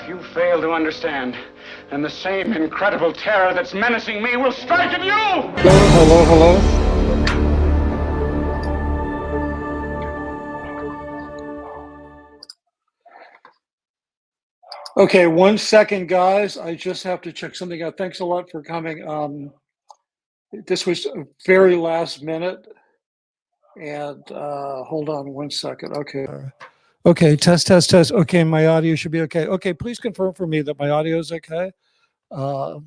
you fail to understand, then the same incredible terror that's menacing me will strike at you! Hello, hello. Okay, 1 second, guys. I just have to check something out. Thanks a lot for coming. This was very last minute. And hold on 1 second. Okay, test. Okay, my audio should be okay. Okay, please confirm for me that my audio is okay. Let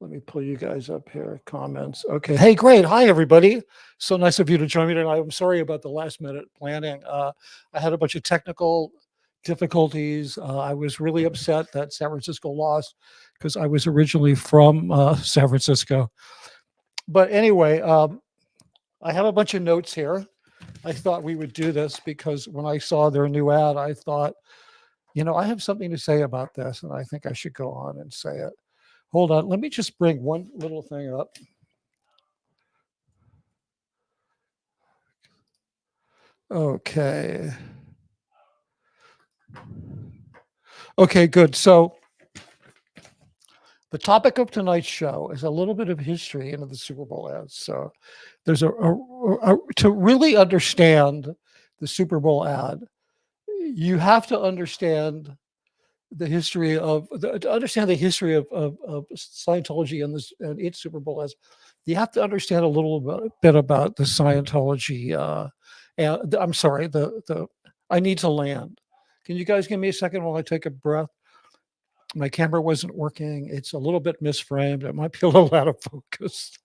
me pull you guys up here. Comments. Okay. Hey, great. Hi, everybody. So nice of you to join me tonight. I'm sorry about the last minute planning. I had a bunch of technical difficulties. I was really upset that San Francisco lost because I was originally from San Francisco. But anyway, I have a bunch of notes here. I thought we would do this because when I saw their new ad, I thought, I have something to say about this, and I think I should go on and say it. Hold on. Let me just bring one little thing up. Okay. Okay, good. So the topic of tonight's show is a little bit of history into the Super Bowl ads. So there's to really understand the Super Bowl ad, you have to understand the history of Scientology and its Super Bowl ads. You have to understand a little bit about the Scientology. I'm sorry. I need to land. Can you guys give me a second while I take a breath? My camera wasn't working. It's a little bit misframed. It might be a little out of focus.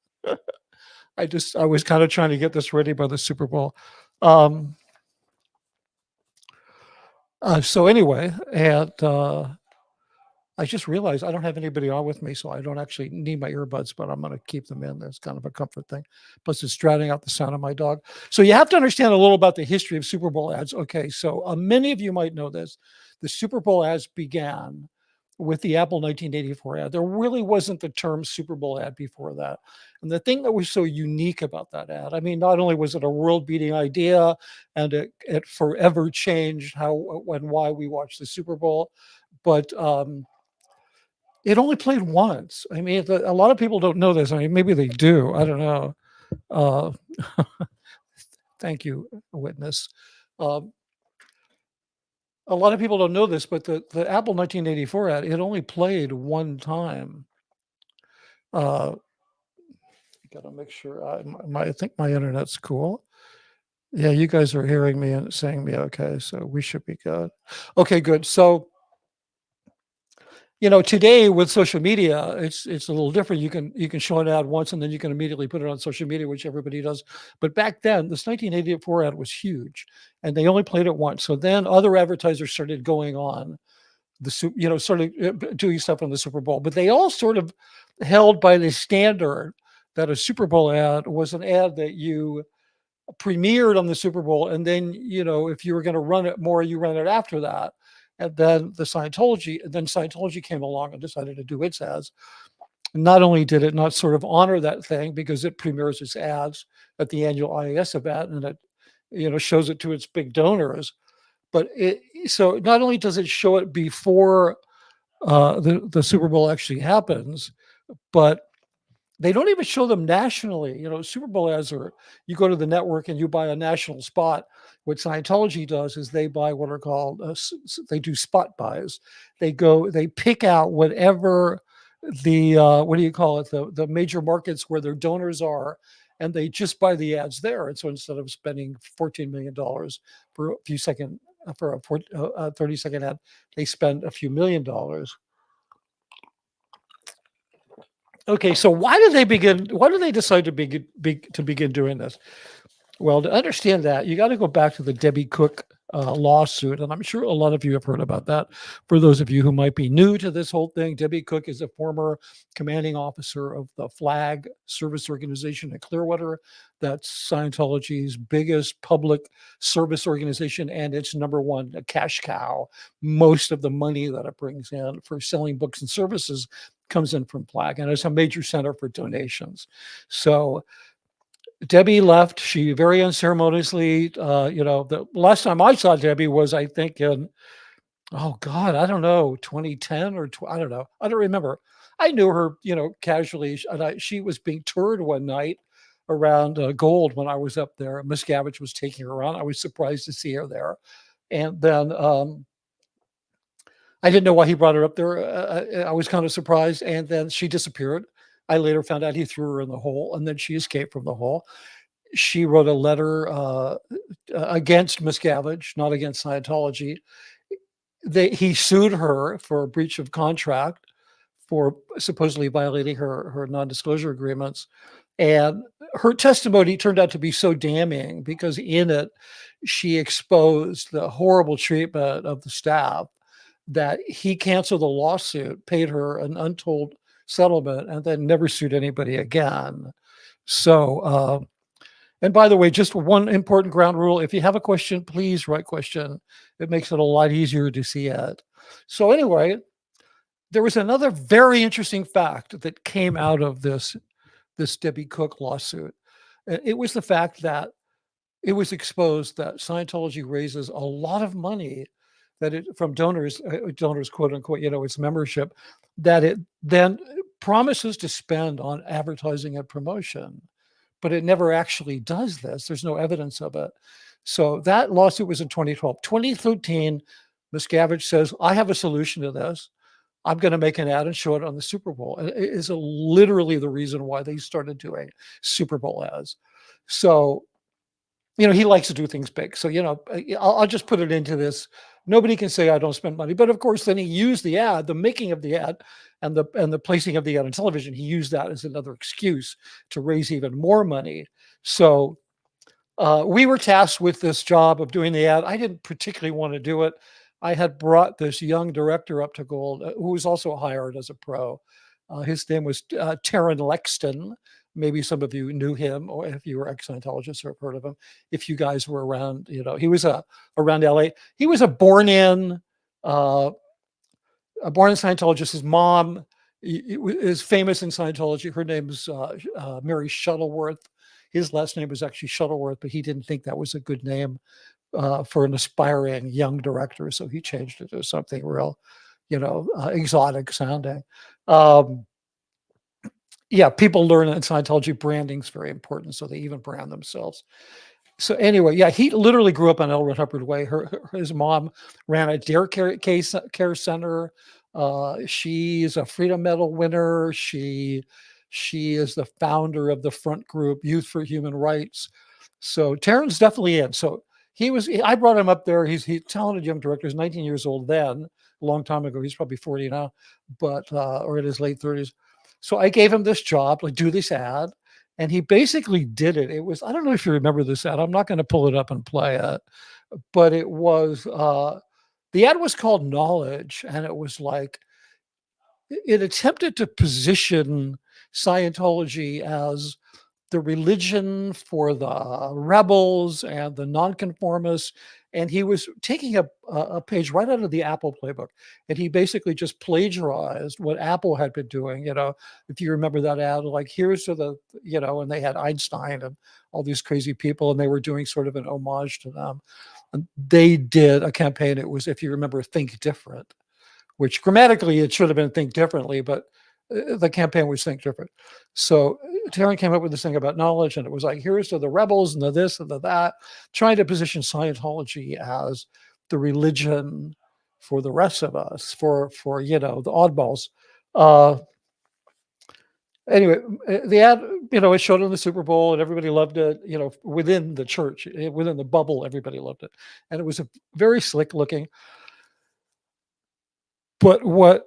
I was kind of trying to get this ready by the Super Bowl. So anyway, and I just realized I don't have anybody on with me, so I don't actually need my earbuds, but I'm going to keep them in. That's kind of a comfort thing. Plus, it's drowning out the sound of my dog. So you have to understand a little about the history of Super Bowl ads. Okay, so many of you might know this. The Super Bowl ads began with the Apple 1984 ad. There really wasn't the term Super Bowl ad before that. And the thing that was so unique about that ad, I mean, not only was it a world-beating idea and it forever changed how and why we watch the Super Bowl, but it only played once. I mean, a lot of people don't know this. I mean, maybe they do. I don't know. Thank you, witness. A lot of people don't know this, but the Apple 1984 ad, it only played one time. Got to make sure. I think my internet's cool. Yeah, you guys are hearing me and saying me okay, so we should be good. Okay, good. So, today with social media, it's a little different. You can show an ad once and then you can immediately put it on social media, which everybody does. But back then, this 1984 ad was huge, and they only played it once. So then other advertisers started going on sort of doing stuff on the Super Bowl, but they all sort of held by the standard that a Super Bowl ad was an ad that you premiered on the Super Bowl, and then if you were going to run it more, you ran it after that. And then Scientology came along and decided to do its ads. Not only did it not sort of honor that thing because it premieres its ads at the annual IAS event and it shows it to its big donors, but so not only does it show it before the Super Bowl actually happens, but they don't even show them nationally. Super Bowl ads you go to the network and you buy a national spot. What Scientology does is they buy what are called, they do spot buys. They pick out whatever the major markets where their donors are, and they just buy the ads there. And so instead of spending $14 million for a 30-second ad, they spend a few $1 million. Okay, so why do they decide to begin doing this? Well, to understand that, you got to go back to the Debbie Cook lawsuit, and I'm sure a lot of you have heard about that. For those of you who might be new to this whole thing, Debbie Cook is a former commanding officer of the Flag Service Organization in Clearwater. That's Scientology's biggest public service organization, and it's number one, a cash cow. Most of the money that it brings in for selling books and services comes in from Flag, and it's a major center for donations. So Debbie left. She very unceremoniously, the last time I saw Debbie was, I think, in Oh God, I don't know, 2010 or I don't know. I don't remember. I knew her, casually, and she was being toured one night around Gold when I was up there. Miscavige was taking her around. I was surprised to see her there, and then I didn't know why he brought her up there. I was kind of surprised, and then she disappeared. I later found out he threw her in the hole, and then she escaped from the hole. She wrote a letter against Miscavige, not against Scientology. He sued her for a breach of contract for supposedly violating her non-disclosure agreements. And her testimony turned out to be so damning because in it, she exposed the horrible treatment of the staff that he canceled the lawsuit, paid her an untold settlement, and then never sued anybody again. So, and by the way, just one important ground rule: if you have a question, please write question. It makes it a lot easier to see it. So anyway, there was another very interesting fact that came out of this Debbie Cook lawsuit. It was the fact that it was exposed that Scientology raises a lot of money from donors, quote unquote, its membership, that it then promises to spend on advertising and promotion, but it never actually does this. There's no evidence of it. So that lawsuit was in 2012. 2013, Miscavige says, I have a solution to this. I'm going to make an ad and show it on the Super Bowl. And it is literally the reason why they started doing Super Bowl ads. So, he likes to do things big. So, I'll just put it into this. Nobody can say I don't spend money. But of course, then he used the ad, the making of the ad and the placing of the ad on television. He used that as another excuse to raise even more money. So we were tasked with this job of doing the ad. I didn't particularly want to do it. I had brought this young director up to Gold, who was also hired as a pro. His name was Taron Lexton. Maybe some of you knew him, or if you were ex-Scientologists or have heard of him. If you guys were around, he was around LA. He was a born-in Scientologist. His mom is famous in Scientology. Her name is Mary Shuttleworth. His last name was actually Shuttleworth, but he didn't think that was a good name for an aspiring young director, so he changed it to something real, exotic sounding. Yeah, people learn in Scientology branding is very important, so they even brand themselves. So anyway, yeah, he literally grew up on L. Ron Hubbard Way. His mom ran a dare care center. She's a Freedom Medal winner. She is the founder of the front group Youth for Human Rights. So Taron's definitely in. So I brought him up there. He's a talented young director. He's 19 years old then, a long time ago. He's probably 40 now, but or in his late 30s. So I gave him this job, like do this ad. And he basically did it. It was, I don't know if you remember this ad. I'm not going to pull it up and play it, but it was, the ad was called Knowledge. And it was like, it attempted to position Scientology as the religion for the rebels and the nonconformists. And he was taking a page right out of the Apple playbook. And he basically just plagiarized what Apple had been doing. If you remember that ad, like here's to the, and they had Einstein and all these crazy people, and they were doing sort of an homage to them. And they did a campaign. It was, if you remember, Think Different, which grammatically it should have been Think Differently, but the campaign was Think Different. So Taron came up with this thing about knowledge, and it was like, here's to the rebels and the this and the that, trying to position Scientology as the religion for the rest of us, for the oddballs. Anyway, the ad, it showed in the Super Bowl, and everybody loved it. Within the church, within the bubble, everybody loved it, and it was a very slick looking. But what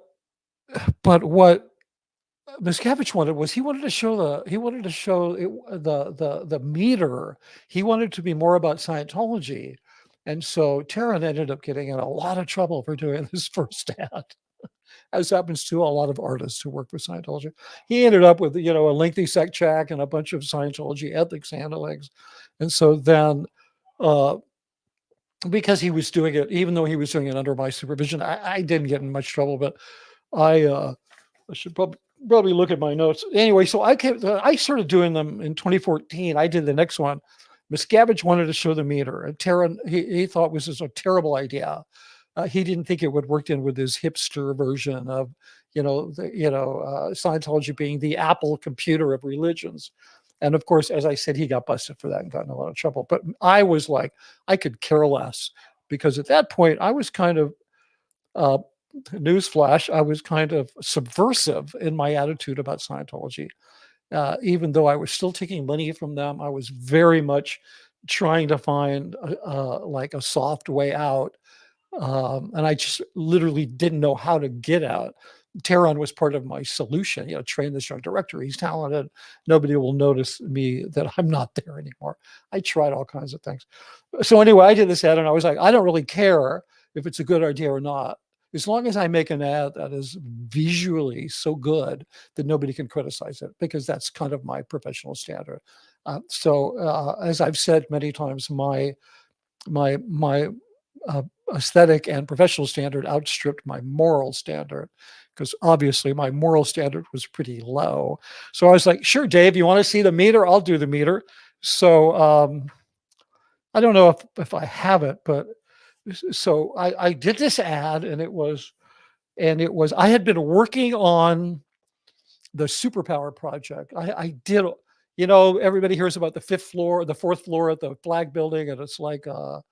Miscavige wanted was he wanted to show the meter. He wanted to be more about Scientology. And so Taron ended up getting in a lot of trouble for doing this first ad, as happens to a lot of artists who work for Scientology. He ended up with, a lengthy sec check and a bunch of Scientology ethics handlings. And so then, because he was doing it, even though he was doing it under my supervision, I didn't get in much trouble, but I should probably look at my notes. Anyway, so I started doing them in 2014. I did the next one. Miscavige wanted to show the meter, and Taron, he thought was just a terrible idea. he didn't think it would work in with his hipster version of, Scientology being the Apple computer of religions. And of course, as I said, he got busted for that and got in a lot of trouble. But I was like, I could care less, because at that point I was kind of, newsflash, I was kind of subversive in my attitude about Scientology. Even though I was still taking money from them, I was very much trying to find like a soft way out. And I just literally didn't know how to get out. Tehran was part of my solution. Train this young director. He's talented. Nobody will notice me that I'm not there anymore. I tried all kinds of things. So anyway, I did this ad, and I was like, I don't really care if it's a good idea or not, as long as I make an ad that is visually so good that nobody can criticize it, because that's kind of my professional standard. As I've said many times, my aesthetic and professional standard outstripped my moral standard, because obviously my moral standard was pretty low. So I was like, sure, Dave, you want to see the meter? I'll do the meter. So I don't know if I have it, but so I did this ad, and it was I had been working on the superpower project. I did, everybody hears about the fourth floor at the flag building, and it's like a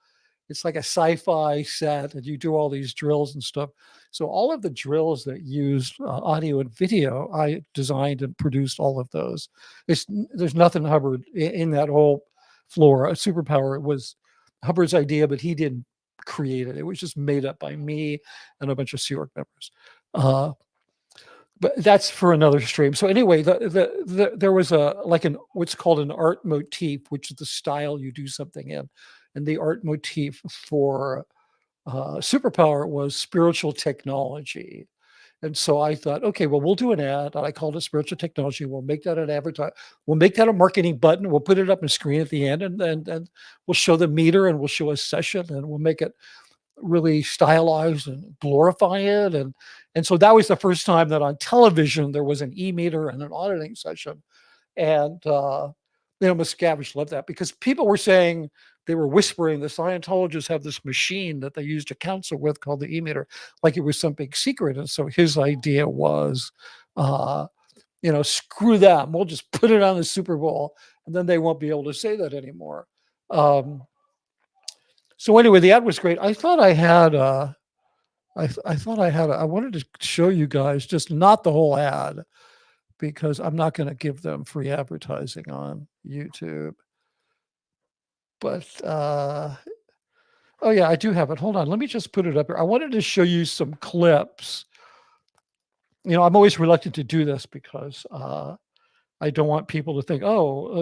sci-fi set, and you do all these drills and stuff. So all of the drills that used audio and video, I designed and produced all of those. There's nothing Hubbard in that whole floor. A superpower, it was Hubbard's idea, but he didn't create it. It was just made up by me and a bunch of Sea Org members. But that's for another stream. So anyway, there was what's called an art motif, which is the style you do something in. And the art motif for superpower was spiritual technology. And so I thought, okay, well, we'll do an ad. I called it spiritual technology. We'll make that an advertise. We'll make that a marketing button. We'll put it up on screen at the end, and we'll show the meter, and we'll show a session, and we'll make it really stylized and glorify it. And so that was the first time that on television there was an e-meter and an auditing session. And Miscavige loved that, because people were saying, they were whispering, the Scientologists have this machine that they use to counsel with called the e-meter, like it was some big secret. And so his idea was, screw them. We'll just put it on the Super Bowl, and then they won't be able to say that anymore. So anyway, the ad was great. I thought I had, I wanted to show you guys just not the whole ad, because I'm not going to give them free advertising on YouTube. But, oh yeah, I do have it. Hold on. Let me just put it up here. I wanted to show you some clips. I'm always reluctant to do this, because I don't want people to think,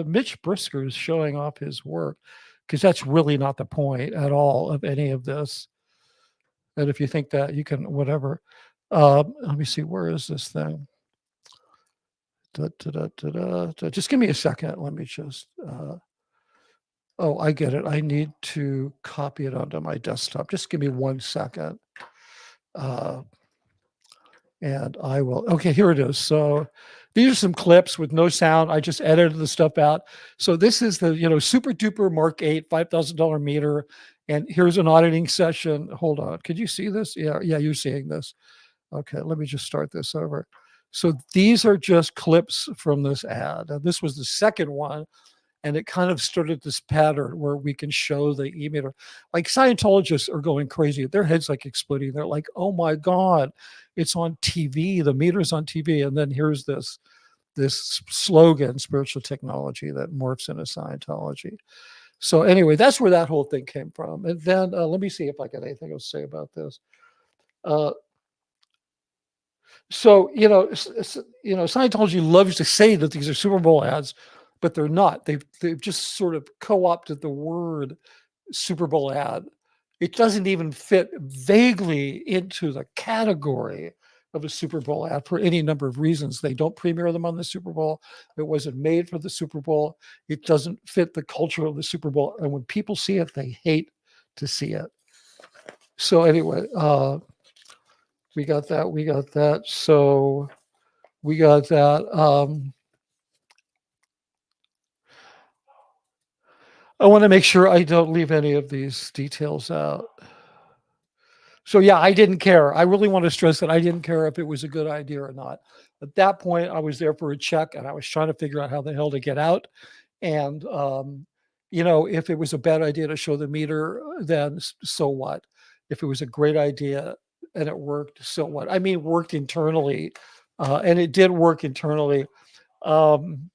Mitch Brisker is showing off his work, because that's really not the point at all of any of this. And if you think that, you can, whatever. Let me see, where is this thing? Just give me a second. Let me just, I get it. I need to copy it onto my desktop. Just give me 1 second. And I will, okay, here it is. So these are some clips with no sound. I just edited the stuff out. So this is the, super duper Mark 8, $5,000 meter. And here's an auditing session. Hold on. Could you see this? Yeah, you're seeing this. Okay, let me just start this over. So these are just clips from this ad. And this was the second one. And it kind of started this pattern where we can show the e-meter. Like, Scientologists are going crazy. Their heads like exploding. They're like, oh my God, it's on TV. The meter's on TV. And then here's this slogan, spiritual technology, that morphs into Scientology. So anyway, that's where that whole thing came from. And then let me see if I got anything else to say about this. So, Scientology loves to say that these are Super Bowl ads, but they're not. They've just sort of co-opted the word Super Bowl ad. It doesn't even fit vaguely into the category of a Super Bowl ad for any number of reasons. They don't premiere them on the Super Bowl. It wasn't made for the Super Bowl. It doesn't fit the culture of the Super Bowl. And when people see it, they hate to see it. So anyway, we got that. So we got that. I want to make sure I don't leave any of these details out. So yeah, I didn't care. I really want to stress that I didn't care if it was a good idea or not. At that point, I was there for a check, and I was trying to figure out how the hell to get out. And if it was a bad idea to show the meter, then so what? If it was a great idea and it worked, so what? I mean, it worked internally, and it did work internally. Um,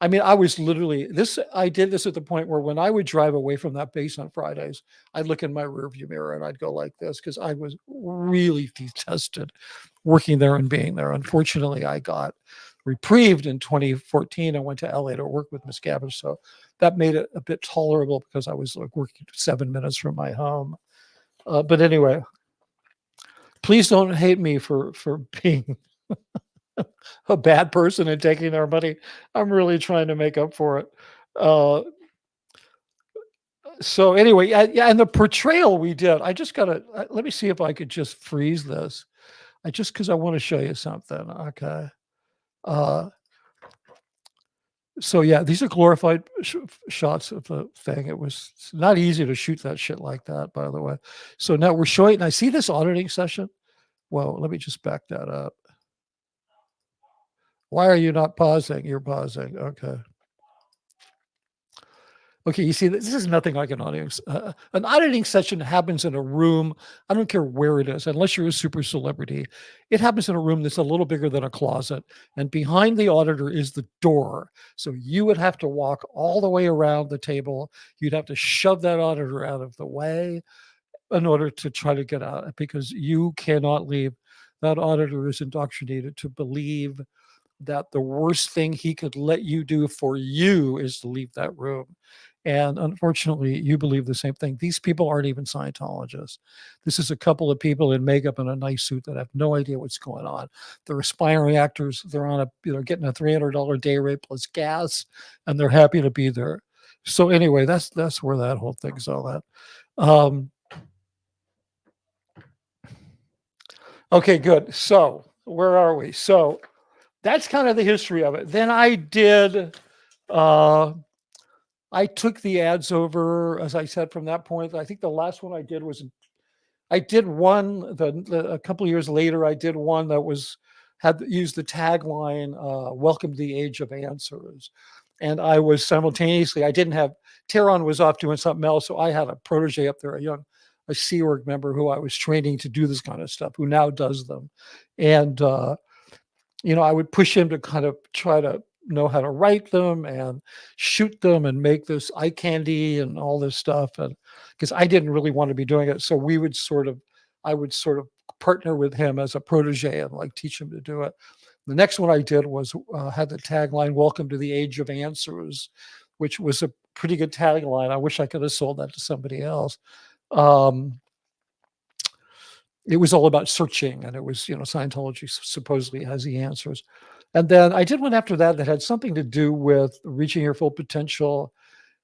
I mean, I was literally this. I did this at the point where when I would drive away from that base on Fridays, I'd look in my rearview mirror and I'd go like this because I was really detested working there and being there. Unfortunately, I got reprieved in 2014. I went to LA to work with Miss Gabbard, so that made it a bit tolerable because I was like working 7 minutes from my home. But anyway, please don't hate me for being a bad person and taking their money. I'm really trying to make up for it. Uh, so anyway, yeah, and the portrayal we did, I just gotta let me see if I could just freeze this. Because I want to show you something. Okay. Uh, so yeah, these are glorified shots of the thing. It's not easy to shoot that shit like that, by the way. So now we're showing, and I see this auditing session. Well, let me just back that up. Why are you not pausing? You're pausing. Okay. Okay, you see, this is nothing like an auditing. An auditing session happens in a room. I don't care where it is, unless you're a super celebrity. It happens in a room that's a little bigger than a closet. And behind the auditor is the door. So you would have to walk all the way around the table. You'd have to shove that auditor out of the way in order to try to get out, because you cannot leave. That auditor is indoctrinated to believe that the worst thing he could let you do for you is to leave that room. And unfortunately, you believe the same thing. These people aren't even Scientologists. This is a couple of people in makeup and a nice suit that have no idea what's going on. They're aspiring actors. They're on getting a $300 day rate plus gas, and they're happy to be there. So anyway, that's where that whole thing's all at. Okay, good. So where are we? So that's kind of the history of it. Then I took the ads over, as I said, from that point. I think the last one I did one a couple of years later. I did one that had used the tagline "Welcome to the Age of Answers," and I was simultaneously. I didn't have Tehran was off doing something else, so I had a protege up there, a Sea Org member who I was training to do this kind of stuff, who now does them, and I would push him to kind of try to know how to write them and shoot them and make this eye candy and all this stuff. And because I didn't really want to be doing it. So I would sort of partner with him as a protege and like teach him to do it. The next one I did was had the tagline, "Welcome to the Age of Answers," which was a pretty good tagline. I wish I could have sold that to somebody else. It was all about searching, and it was, Scientology supposedly has the answers. And then I did one after that had something to do with reaching your full potential.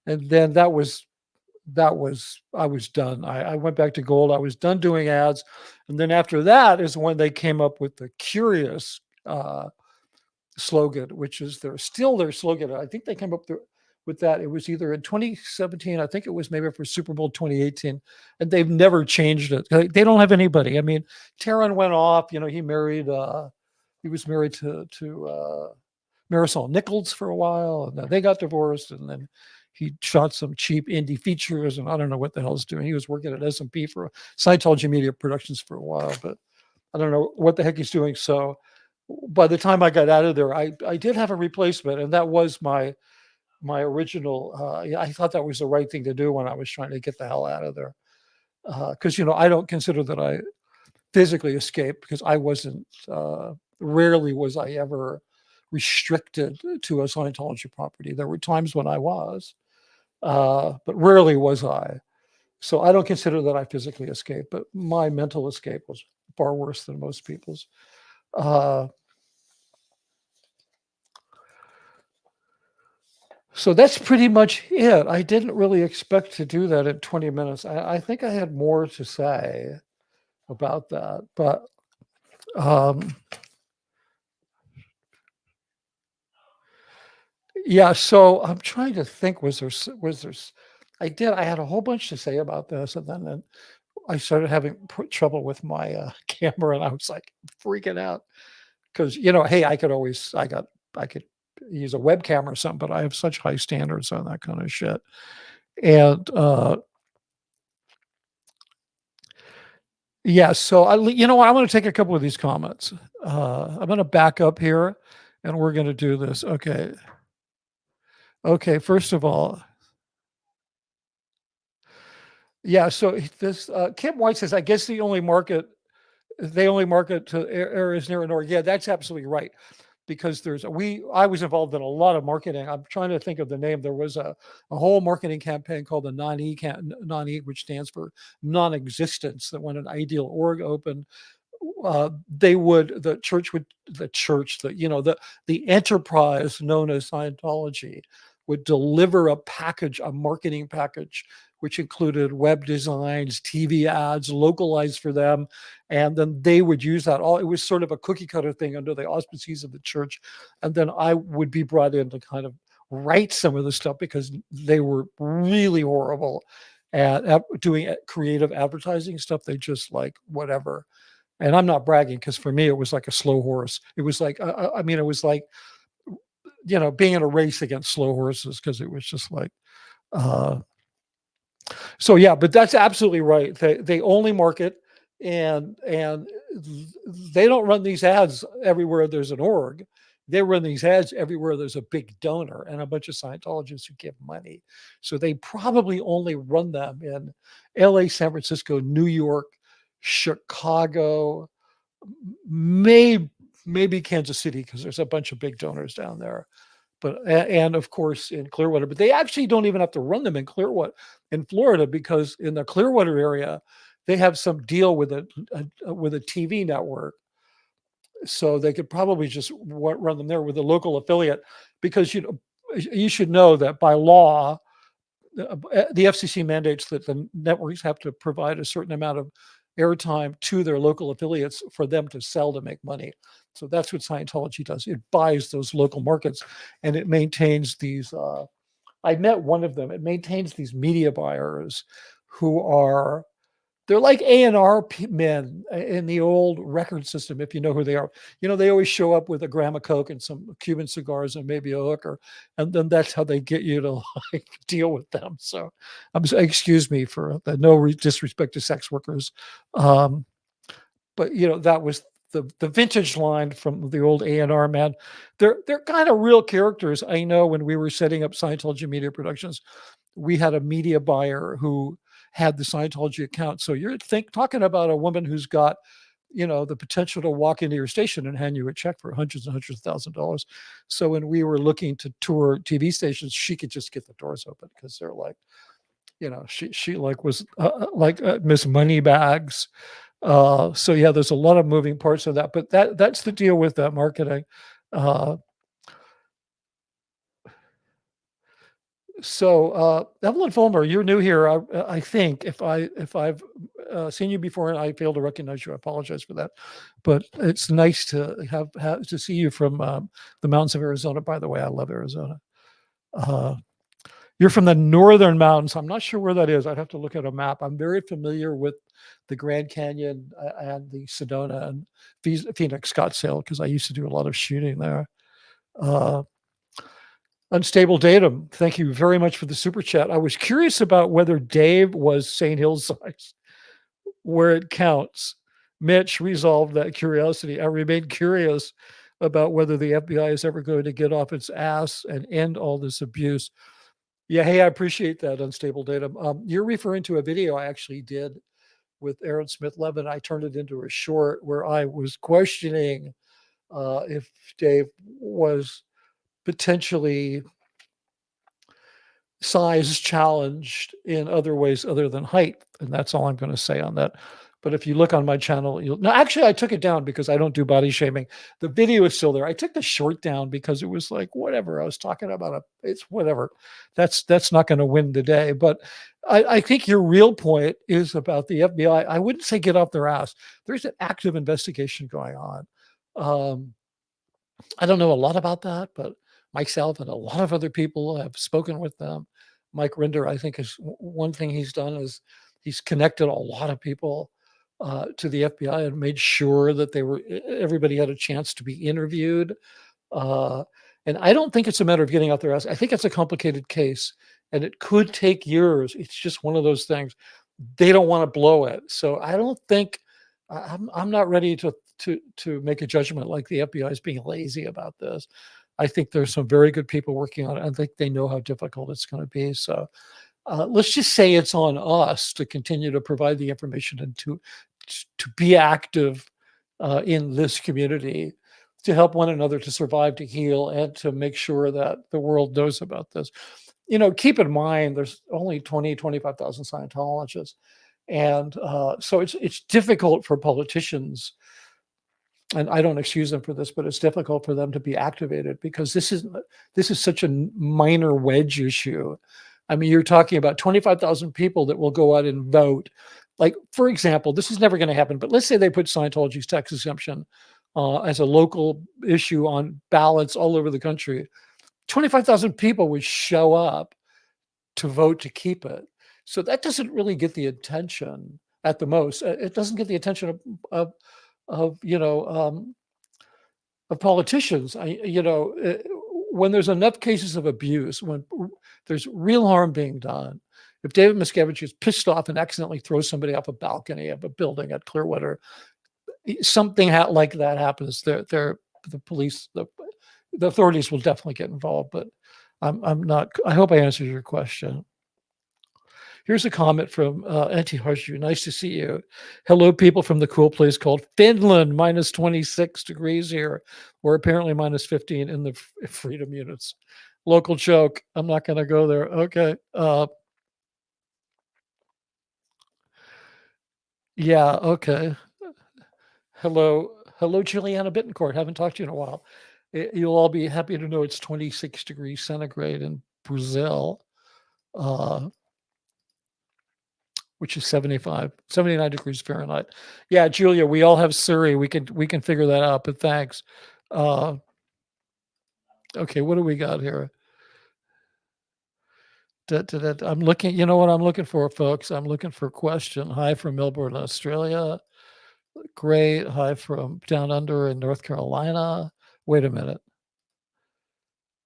And then I was done. I went back to gold. I was done doing ads. And then after that is when they came up with the Curious slogan, which is their slogan. I think they came up with that. It was either in 2017, I think it was maybe for Super Bowl 2018, and they've never changed it. They don't have anybody. I mean, Tehran went off, he was married to Marisol Nichols for a while, and then they got divorced, and then he shot some cheap indie features, and I don't know what the hell he's doing. He was working at S&P for Scientology Media Productions for a while, but I don't know what the heck he's doing. So by the time I got out of there, I did have a replacement, and that was my original. I thought that was the right thing to do when I was trying to get the hell out of there. Because, I don't consider that I physically escaped, because I wasn't, rarely was I ever restricted to a Scientology property. There were times when I was, but rarely was I. So I don't consider that I physically escaped, but my mental escape was far worse than most people's. So that's pretty much it. I didn't really expect to do that in 20 minutes. I think I had more to say about that, but yeah. So I'm trying to think. I had a whole bunch to say about this, and then I started having trouble with my camera, and I was like freaking out because hey, I could use a webcam or something, but I have such high standards on that kind of shit. And yeah, so I want to take a couple of these comments. I'm going to back up here, and we're going to do this. Okay. First of all, yeah. So this Kim White says, I guess they only market to areas near and north. Yeah, that's absolutely right. Because I was involved in a lot of marketing. I'm trying to think of the name. There was a whole marketing campaign called the non-E, which stands for non-existence. That when an ideal org opened, the enterprise known as Scientology would deliver a marketing package, which included web designs, TV ads, localized for them. And then they would use that all. It was sort of a cookie cutter thing under the auspices of the church. And then I would be brought in to kind of write some of the stuff because they were really horrible at doing creative advertising stuff. They just like whatever. And I'm not bragging because for me, it was like a slow horse. It was like, it was like, being in a race against slow horses because it was just like, so yeah, but that's absolutely right. They only market and they don't run these ads everywhere there's an org. They run these ads everywhere there's a big donor and a bunch of Scientologists who give money. So they probably only run them in LA, San Francisco, New York, Chicago, maybe Kansas City, because there's a bunch of big donors down there. But and of course in Clearwater, but they actually don't even have to run them in Clearwater in Florida, because in the Clearwater area they have some deal with a TV network, so they could probably just run them there with a local affiliate, because you should know that by law the FCC mandates that the networks have to provide a certain amount of airtime to their local affiliates for them to sell to make money. So that's what Scientology does. It buys those local markets and it maintains these. I met one of them. It maintains these media buyers who are, they're like A&R men in the old record system, if you know who they are. They always show up with a gram of Coke and some Cuban cigars and maybe a hooker. And then that's how they get you to like deal with them. So excuse me for the disrespect to sex workers. But that was the vintage line from the old A&R man. They're kind of real characters. I know when we were setting up Scientology Media Productions, we had a media buyer who had the Scientology account. So you're talking about a woman who's got, the potential to walk into your station and hand you a check for hundreds and hundreds of $1,000s. So when we were looking to tour TV stations, she could just get the doors open because they're like, she like was like Miss Moneybags. So yeah, there's a lot of moving parts of that, but that's the deal with that marketing. So Evelyn Fulmer, you're new here. I think if I've seen you before and I failed to recognize you, I apologize for that. But it's nice to have to see you from the mountains of Arizona. By the way, I love Arizona. You're from the northern mountains. I'm not sure where that is. I'd have to look at a map. I'm very familiar with the Grand Canyon and the Sedona and Phoenix Scottsdale because I used to do a lot of shooting there. Unstable Datum, thank you very much for the super chat. I was curious about whether Dave was St. Hills size, where it counts. Mitch resolved that curiosity. I remain curious about whether the FBI is ever going to get off its ass and end all this abuse. Yeah, hey, I appreciate that, Unstable Datum. You're referring to a video I actually did with Aaron Smith-Levin. I turned it into a short where I was questioning if Dave was potentially size challenged in other ways other than height. And that's all I'm going to say on that. But if you look on my channel, actually I took it down because I don't do body shaming. The video is still there. I took the short down because it was like, whatever. I was talking about it's whatever. That's not going to win the day. But I think your real point is about the FBI. I wouldn't say get off their ass. There's an active investigation going on. I don't know a lot about that, but myself and a lot of other people have spoken with them. Mike Rinder, I think, is one thing he's done is He's connected a lot of people to the FBI and made sure that everybody had a chance to be interviewed. And I don't think it's a matter of getting out there. I think it's a complicated case, and it could take years. It's just one of those things. They don't want to blow it, so I don't think I'm not ready to make a judgment like the FBI is being lazy about this. I think there's some very good people working on it. I think they know how difficult it's going to be. So let's just say it's on us to continue to provide the information and to be active in this community, to help one another to survive, to heal, and to make sure that the world knows about this. Keep in mind, there's only 25,000 Scientologists. And so it's difficult for politicians, and I don't excuse them for this, but it's difficult for them to be activated because this is such a minor wedge issue. I mean, you're talking about 25,000 people that will go out and vote. Like, for example, this is never going to happen, but let's say they put Scientology's tax exemption as a local issue on ballots all over the country. 25,000 people would show up to vote to keep it. So that doesn't really get the attention at the most. It doesn't get the attention of politicians. When there's enough cases of abuse, when there's real harm being done, if David Miscavige is pissed off and accidentally throws somebody off a balcony of a building at Clearwater, something like that happens, the police, the authorities will definitely get involved. But I'm not. I hope I answered your question. Here's a comment from Anti-Harshu. Nice to see you. Hello, people from the cool place called Finland, minus 26 degrees here, or apparently minus 15 in the freedom units. Local joke. I'm not going to go there. Okay. Yeah, okay. Hello, Juliana Bittencourt. Haven't talked to you in a while. You'll all be happy to know it's 26 degrees centigrade in Brazil, which is 79 degrees Fahrenheit. Yeah, Julia, we all have Surrey. We can figure that out, but thanks. Okay, what do we got here? I'm looking, you know what I'm looking for, folks? I'm looking for a question. Hi from Melbourne, Australia. Great. Hi from down under in North Carolina. Wait a minute.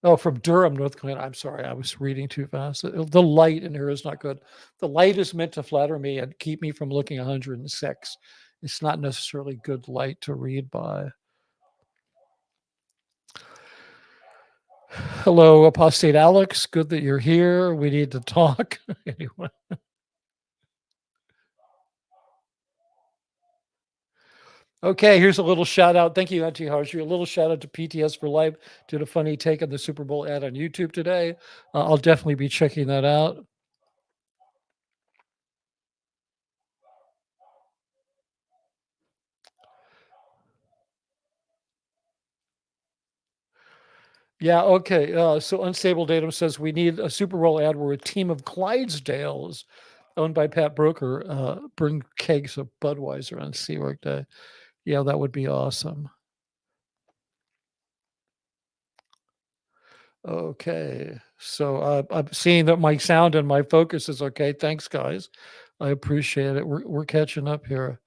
Oh, from Durham, North Carolina. I'm sorry, I was reading too fast. The light in here is not good. The light is meant to flatter me and keep me from looking 106. It's not necessarily good light to read by. Hello, Apostate Alex. Good that you're here. We need to talk. Anyway. Okay, here's a little shout out. Thank you, Anti-Harshu. A little shout out to PTS for Life. Did a funny take on the Super Bowl ad on YouTube today. I'll definitely be checking that out. Yeah, okay. So Unstable Datum says we need a Super Bowl ad where a team of Clydesdales owned by Pat Broker bring kegs of Budweiser on Seawork Day. Yeah, that would be awesome. Okay, so I'm seeing that my sound and my focus is okay. Thanks, guys. I appreciate it. We're catching up here.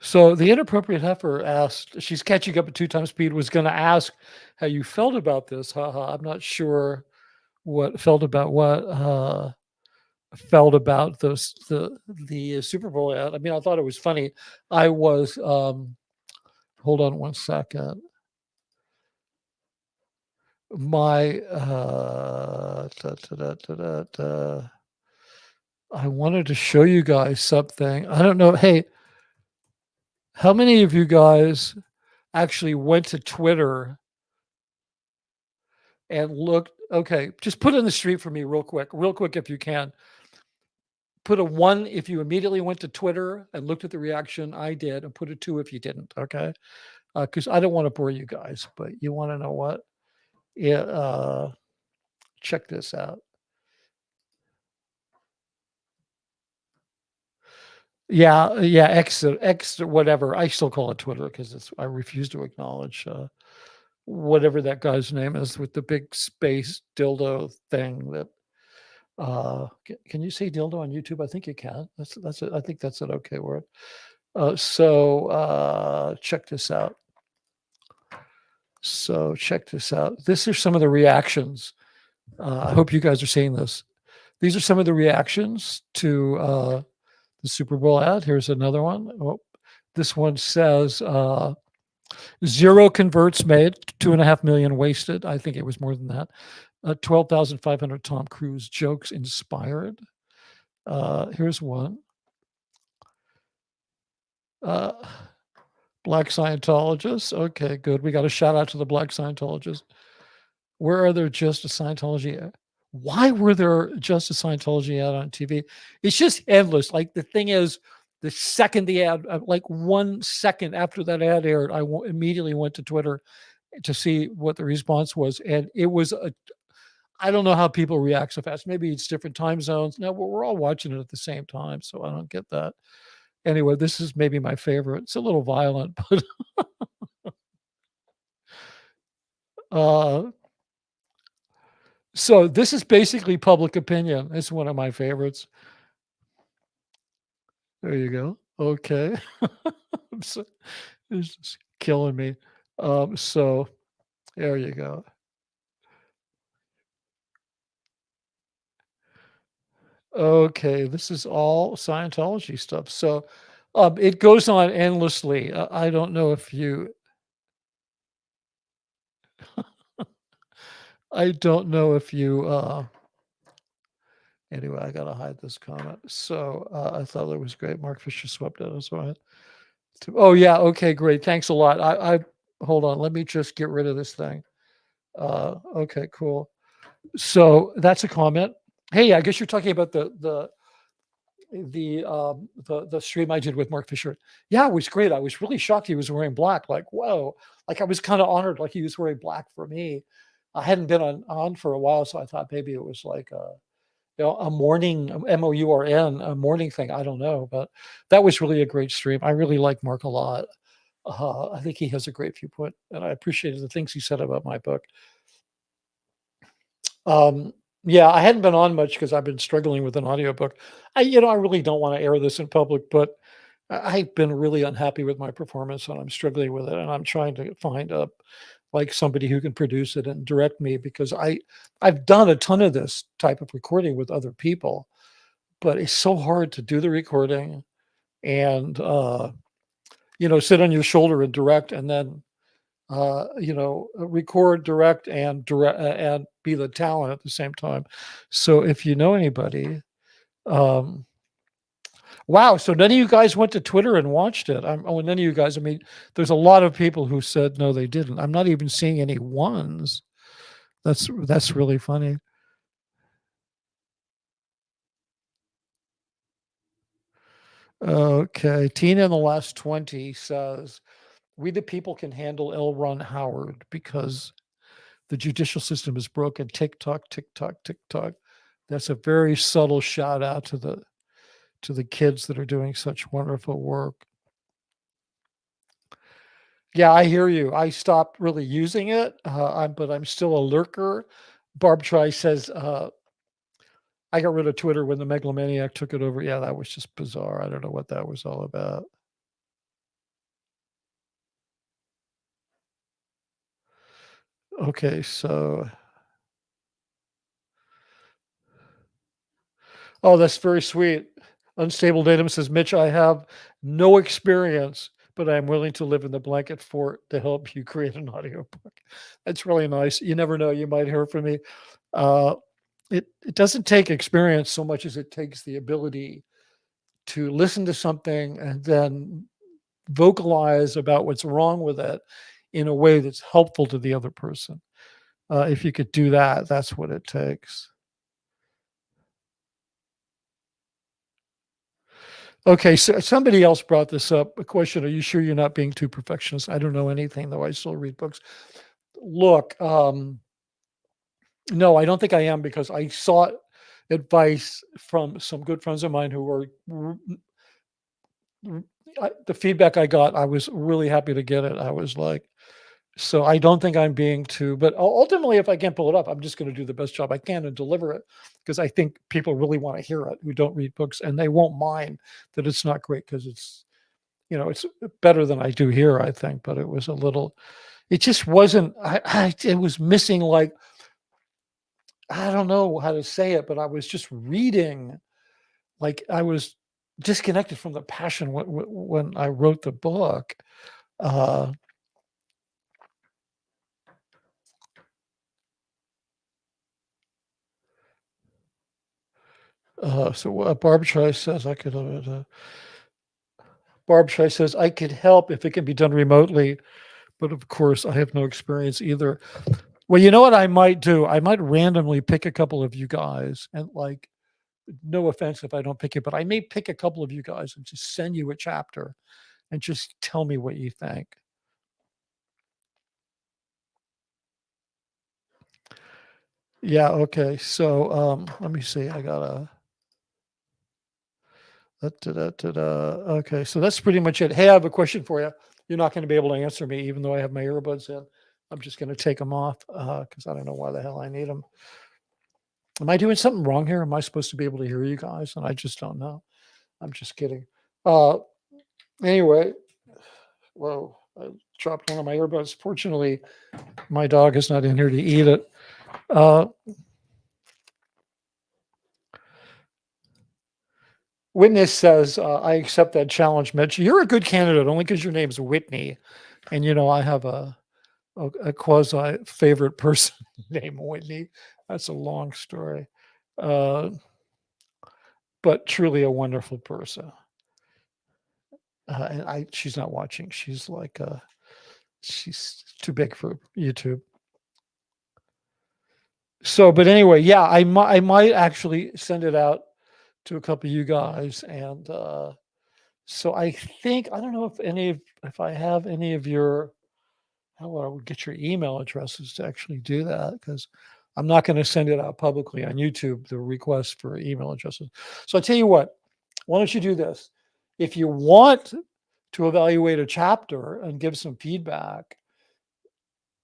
So the inappropriate heifer asked, she's catching up at 2 times speed, was going to ask how you felt about this. Haha, I'm not sure what felt about what. Felt about the Super Bowl ad. I mean, I thought it was funny. I was hold on one second. My I wanted to show you guys something. I don't know. Hey, how many of you guys actually went to Twitter and looked? Okay, just put it in the street for me real quick if you can. Put a 1 if you immediately went to Twitter and looked at the reaction. I did, and put a 2 if you didn't. Okay, because I don't want to bore you guys, but you want to know what? Yeah, check this out. Yeah, X, whatever. I still call it Twitter because I refuse to acknowledge whatever that guy's name is with the big space dildo thing that can you say dildo on YouTube? I think you can. That's I think that's an okay word. So check this out. So check this out. This are some of the reactions. I hope you guys are seeing this. These are some of the reactions to the Super Bowl ad. Here's another one. Oh, this one says 0 converts made, 2.5 million wasted. I think it was more than that. 12,500 Tom Cruise jokes inspired. Here's one. Black Scientologists. Okay, good. We got a shout out to the Black Scientologists. Where are there just a Scientology? Why were there just a Scientology ad on TV? It's just endless. Like the thing is, the second the ad, like 1 second after that ad aired, I immediately went to Twitter to see what the response was, and it was I don't know how people react so fast. Maybe it's different time zones. No, we're all watching it at the same time, so I don't get that. Anyway, this is maybe my favorite. It's a little violent, but so this is basically public opinion. It's one of my favorites. There you go. Okay. So, it's just killing me. So there you go. Okay, this is all Scientology stuff. So it goes on endlessly. I don't know if you I don't know if you anyway, I gotta hide this comment. So I thought that was great. Mark Fisher swept it as well. Oh yeah, okay, great. Thanks a lot. I hold on, let me just get rid of this thing. Okay, cool. So that's a comment. Hey, I guess you're talking about the stream I did with Mark Fisher. Yeah, it was great. I was really shocked he was wearing black. Like, whoa! Like I was kind of honored, like he was wearing black for me. I hadn't been on for a while, so I thought maybe it was like a morning MOURN, a morning thing. I don't know, but that was really a great stream. I really like Mark a lot. I think he has a great viewpoint, and I appreciated the things he said about my book. Yeah, I hadn't been on much because I've been struggling with an audiobook. I really don't want to air this in public, but I've been really unhappy with my performance and I'm struggling with it. And I'm trying to find like somebody who can produce it and direct me because I've done a ton of this type of recording with other people, but it's so hard to do the recording and sit on your shoulder and direct and then record, direct, and be the talent at the same time. So if you know anybody, wow. So none of you guys went to Twitter and watched it. None of you guys. I mean, there's a lot of people who said no, they didn't. I'm not even seeing any ones. That's really funny. Okay, Tina in the last 20 says, "We the people can handle L. Ron Howard because the judicial system is broken." TikTok, TikTok, TikTok. That's a very subtle shout out to the kids that are doing such wonderful work. Yeah, I hear you. I stopped really using it, but I'm still a lurker. Barb Try says, I got rid of Twitter when the megalomaniac took it over. Yeah, that was just bizarre. I don't know what that was all about. Okay, so oh, that's very sweet. Unstable Datum says, Mitch, I have no experience, but I'm willing to live in the blanket fort to help you create an audiobook. That's really nice. You never know, you might hear from me. It doesn't take experience so much as it takes the ability to listen to something and then vocalize about what's wrong with it in a way that's helpful to the other person. If you could do that, that's what it takes. Okay, so somebody else brought this up. A question: are you sure you're not being too perfectionist? I don't know anything, though. I still read books. Look, no, I don't think I am because I sought advice from some good friends of mine who were the feedback I got. I was really happy to get it. I was like, So I don't think I'm being too, but ultimately, if I can't pull it up, I'm just going to do the best job I can and deliver it, because I think people really want to hear it who don't read books, and they won't mind that it's not great, because it's, it's better than I do here, I think. But it was a little, it just wasn't, it was missing, like, I don't know how to say it, but I was just reading, like I was disconnected from the passion when I wrote the book. Uh, so Barb Chai says I could. Barb Chai says I could help if it can be done remotely, but of course I have no experience either. Well, you know what I might do? I might randomly pick a couple of you guys, and, like, no offense if I don't pick you, but I may pick a couple of you guys and just send you a chapter and just tell me what you think. Yeah. Okay. So let me see. I got a. Okay, so that's pretty much it. Hey, I have a question for you. You're not going to be able to answer me, even though I have my earbuds in. I'm just going to take them off because I don't know why the hell I need them. Am I doing something wrong here? Am I supposed to be able to hear you guys? And I just don't know. I'm just kidding. Anyway, whoa, I dropped one of my earbuds. Fortunately, my dog is not in here to eat it. Witness says, I accept that challenge, Mitch. You're a good candidate only because your name's Whitney. And, I have a quasi favorite person named Whitney. That's a long story. But truly a wonderful person. And she's not watching. She's like, she's too big for YouTube. So, but anyway, yeah, I might actually send it out to a couple of you guys. And so I think, I don't know if I have any of your, how I would get your email addresses to actually do that, because I'm not going to send it out publicly on YouTube, the request for email addresses. So I tell you what, why don't you do this? If you want to evaluate a chapter and give some feedback,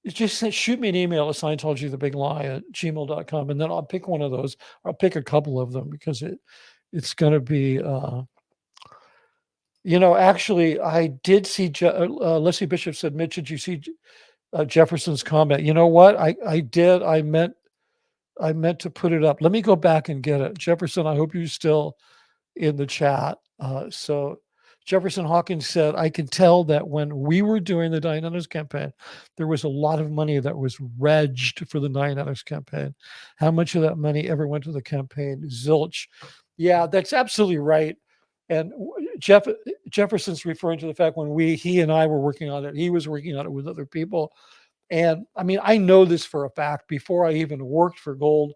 just shoot me an email at Scientology, the big lie at gmail.com. And then I'll pick one of those. I'll pick a couple of them, because it's going to be, actually, I did see Leslie Bishop said, Mitch, did you see Jefferson's comment? You know what? I did. I meant to put it up. Let me go back and get it. Jefferson, I hope you're still in the chat. So Jefferson Hawkins said, I can tell that when we were doing the Dianetics campaign, there was a lot of money that was regged for the Dianetics campaign. How much of that money ever went to the campaign? Zilch. Yeah, that's absolutely right. And Jefferson's referring to the fact when he and I were working on it, he was working on it with other people. And I mean, I know this for a fact. Before I even worked for Gold,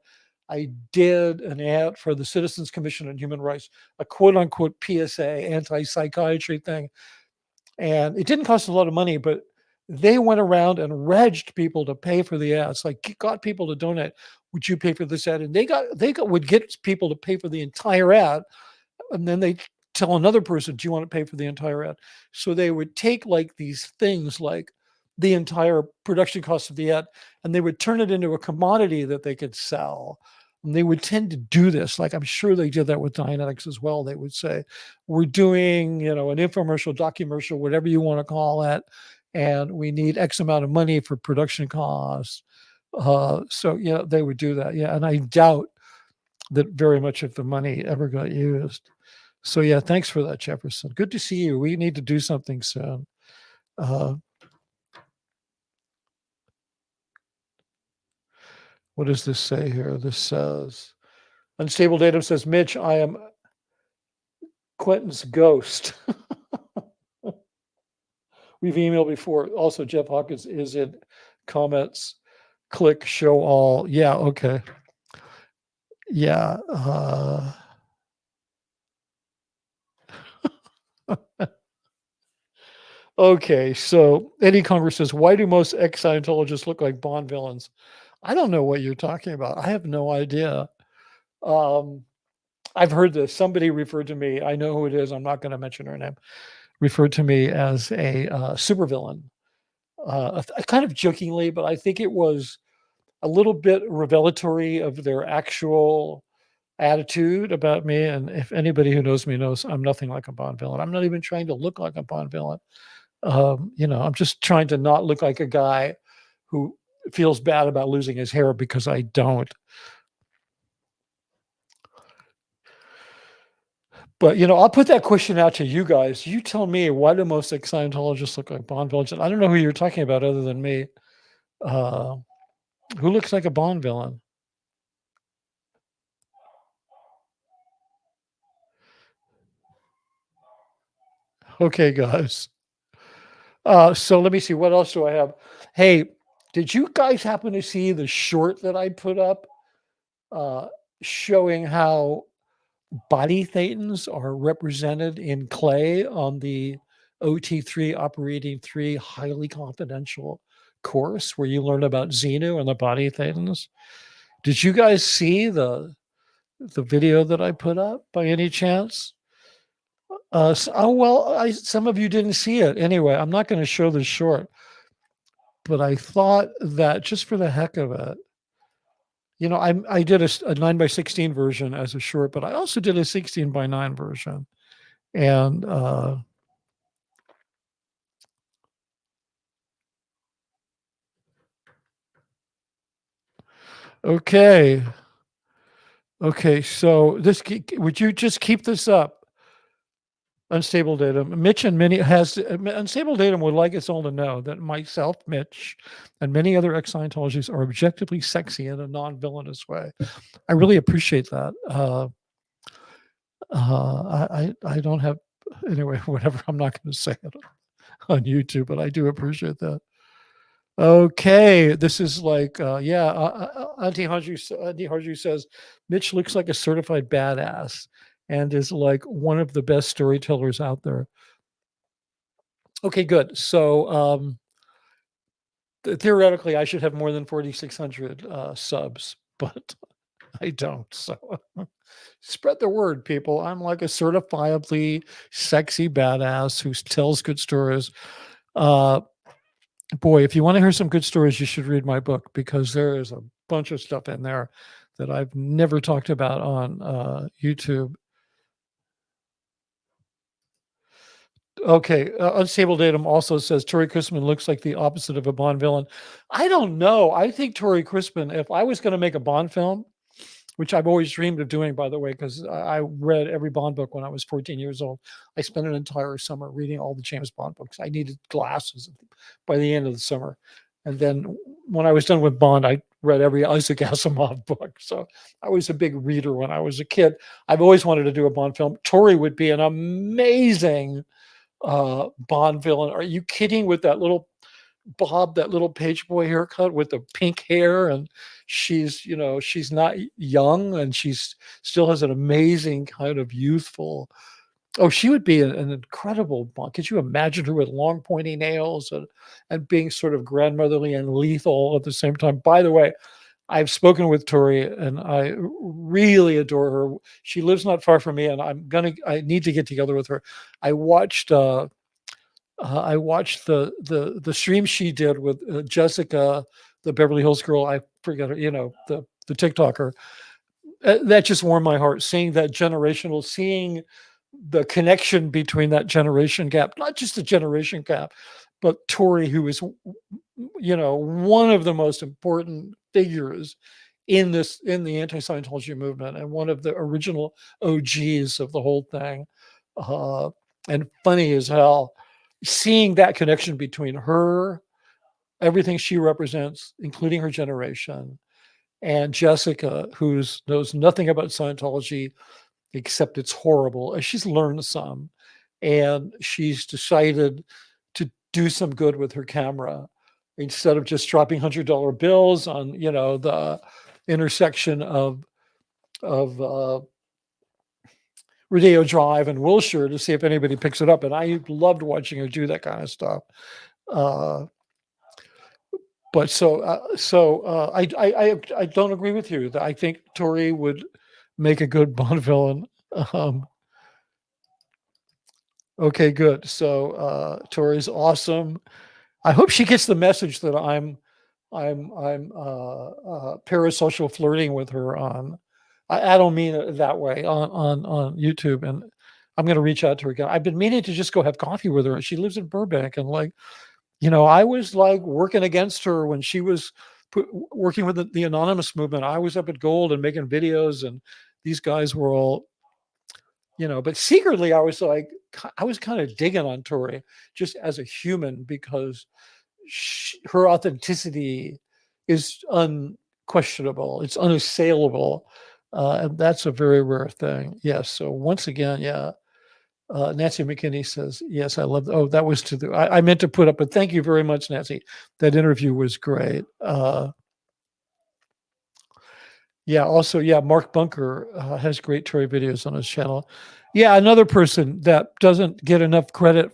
I did an ad for the Citizens Commission on Human Rights, a quote unquote PSA, anti-psychiatry thing. And it didn't cost a lot of money, but they went around and regged people to pay for the ads, like got people to donate. Would you pay for this ad? And would get people to pay for the entire ad. And then they tell another person, do you want to pay for the entire ad? So they would take, like, these things like the entire production cost of the ad, and they would turn it into a commodity that they could sell. And they would tend to do this. Like, I'm sure they did that with Dianetics as well. They would say, we're doing, an infomercial, documercial, whatever you want to call it, and we need X amount of money for production costs. So yeah, they would do that. Yeah. And I doubt that very much of the money ever got used. So yeah, thanks for that, Jefferson. Good to see you. We need to do something soon. What does this say here? This says, Unstable Datum says, Mitch, I am Quentin's ghost. We've emailed before. Also, Jeff Hawkins is in comments. Click show all. Yeah, okay. Yeah. Okay, so Eddie Congress says, why do most ex-Scientologists look like Bond villains? I don't know what you're talking about. I have no idea. I've heard this. Somebody referred to me. I know who it is. I'm not going to mention her name. Referred to me as a supervillain. kind of jokingly, but I think it was a little bit revelatory of their actual attitude about me. And if anybody who knows me knows I'm nothing like a Bond villain. I'm not even trying to look like a Bond villain. I'm just trying to not look like a guy who feels bad about losing his hair, because I don't. But I'll put that question out to you guys. You tell me, why do most Scientologists look like Bond villains? And I don't know who you're talking about other than me. Who looks like a Bond villain? Okay, guys. So let me see. What else do I have? Hey, did you guys happen to see the short that I put up showing how body thetans are represented in clay on the OT3 Operating 3 highly confidential course where you learn about Xenu and the body thetans? Did you guys see the video that I put up by any chance? Some of you didn't see it. Anyway, I'm not going to show this short, but I thought that just for the heck of it, I did a 9:16 version as a short, but I also did a 16:9 version. And okay. So would you just keep this up? Unstable Datum. Mitch and many has Unstable Datum would like us all to know that myself, Mitch, and many other ex-Scientologists are objectively sexy in a non-villainous way. I really appreciate that. I don't have anyway. Whatever. I'm not going to say it on YouTube, but I do appreciate that. Okay, this is like Auntie Harju says Mitch looks like a certified badass and is like one of the best storytellers out there. Okay, good. So theoretically, I should have more than 4,600 subs, but I don't. So spread the word, people. I'm like a certifiably sexy badass who tells good stories. Boy, if you want to hear some good stories, you should read my book, because there is a bunch of stuff in there that I've never talked about on YouTube. Okay, Unstable Datum also says Tori Christman looks like the opposite of a Bond villain. I don't know. I think Tori Christman, if I was going to make a Bond film, which I've always dreamed of doing, by the way, because I read every Bond book when I was 14 years old. I spent an entire summer reading all the James Bond books. I needed glasses by the end of the summer. And then when I was done with Bond, I read every Isaac Asimov book. So I was a big reader when I was a kid. I've always wanted to do a Bond film. Tori would be an amazing Bond villain. Are you kidding? With that little Bob, that little page boy haircut with the pink hair, and she's not young, and she's still has an amazing kind of youthful. Oh, she would be an incredible Bond. Could you imagine her with long pointy nails and being sort of grandmotherly and lethal at the same time? By the way, I've spoken with Tori and I really adore her. She lives not far from me, and I need to get together with her. I watched the stream she did with Jessica, the Beverly Hills girl. I forget her, the TikToker. That just warmed my heart, seeing seeing the connection between that generation gap, not just the generation gap, but Tori, who is, one of the most important figures in the anti-Scientology movement, and one of the original OGs of the whole thing, and funny as hell. Seeing that connection between her, everything she represents, including her generation, and Jessica, who knows nothing about Scientology except it's horrible. She's learned some, and she's decided to do some good with her camera instead of just dropping $100 bills on the intersection of Rodeo Drive and Wilshire to see if anybody picks it up. And I loved watching her do that kind of stuff. But I don't agree with you. I think Tori would make a good Bond villain. Okay, good. So Tori's awesome. I hope she gets the message that I'm parasocial flirting with her on. I don't mean it that way on YouTube, and I'm going to reach out to her again. I've been meaning to just go have coffee with her. She lives in Burbank, and like, I was like working against her when she was working with the anonymous movement. I was up at Gold and making videos, and these guys were all, but secretly I was kind of digging on Tori just as a human, because her authenticity is unquestionable. It's unassailable. And that's a very rare thing. Yes. So once again, yeah. Nancy McKinney says, yes, I love, that was I meant to put up, but thank you very much, Nancy. That interview was great. Yeah. Also, yeah, Mark Bunker has great Tori videos on his channel. Yeah. Another person that doesn't get enough credit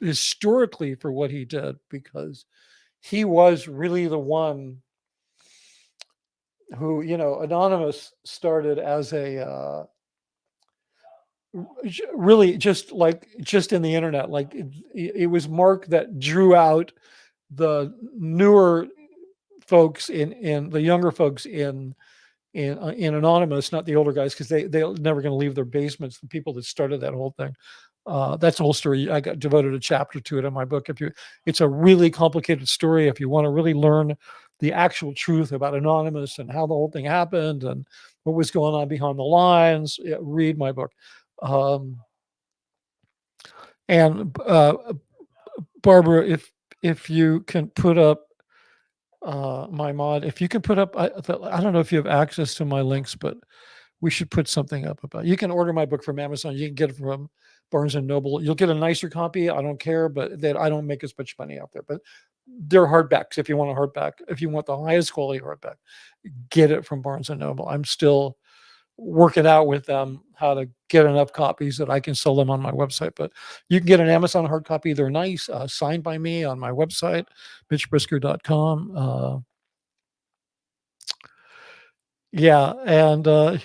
historically for what he did, because he was really the one who, Anonymous started as a really just in the internet. Like it was Mark that drew out the newer folks in the younger folks in Anonymous, not the older guys, because they're never going to leave their basements. The people that started that whole thing. That's a whole story. I got devoted a chapter to it in my book. It's a really complicated story. If you want to really learn the actual truth about Anonymous and how the whole thing happened and what was going on behind the lines, read my book. And Barbara, if you can put up my mod, if you can put up, I don't know if you have access to my links, but we should put something up about. You can order my book from Amazon. You can get it from Barnes and Noble. You'll get a nicer copy. I don't care, but I don't make as much money out there. But they're hardbacks. If you want a hardback, if you want the highest quality hardback, get it from Barnes and Noble. I'm still working out with them how to get enough copies that I can sell them on my website. But you can get an Amazon hard copy. They're nice, signed by me on my website, mitchbrisker.com. Yeah, and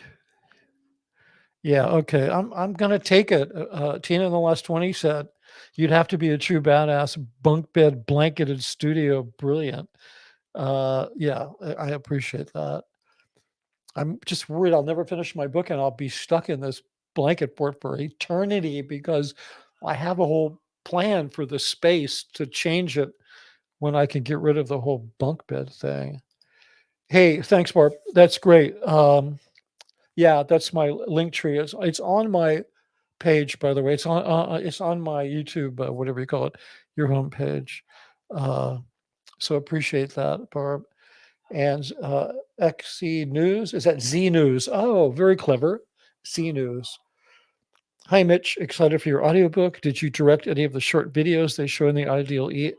yeah, okay. I'm gonna take it. Tina in the last 20 said, "You'd have to be a true badass, bunk bed, blanketed studio, brilliant." Yeah, I appreciate that. I'm just worried I'll never finish my book and I'll be stuck in this blanket fort for eternity, because I have a whole plan for the space to change it when I can get rid of the whole bunk bed thing. Hey, thanks, Barb. That's great. Yeah, that's my link tree. It's on my page, by the way. It's on my YouTube, whatever you call it, your homepage. So appreciate that, Barb. And XC News, is that Z News? Oh, very clever. Z News. Hi, Mitch. Excited for your audiobook. Did you direct any of the short videos they show in the Ideal Eat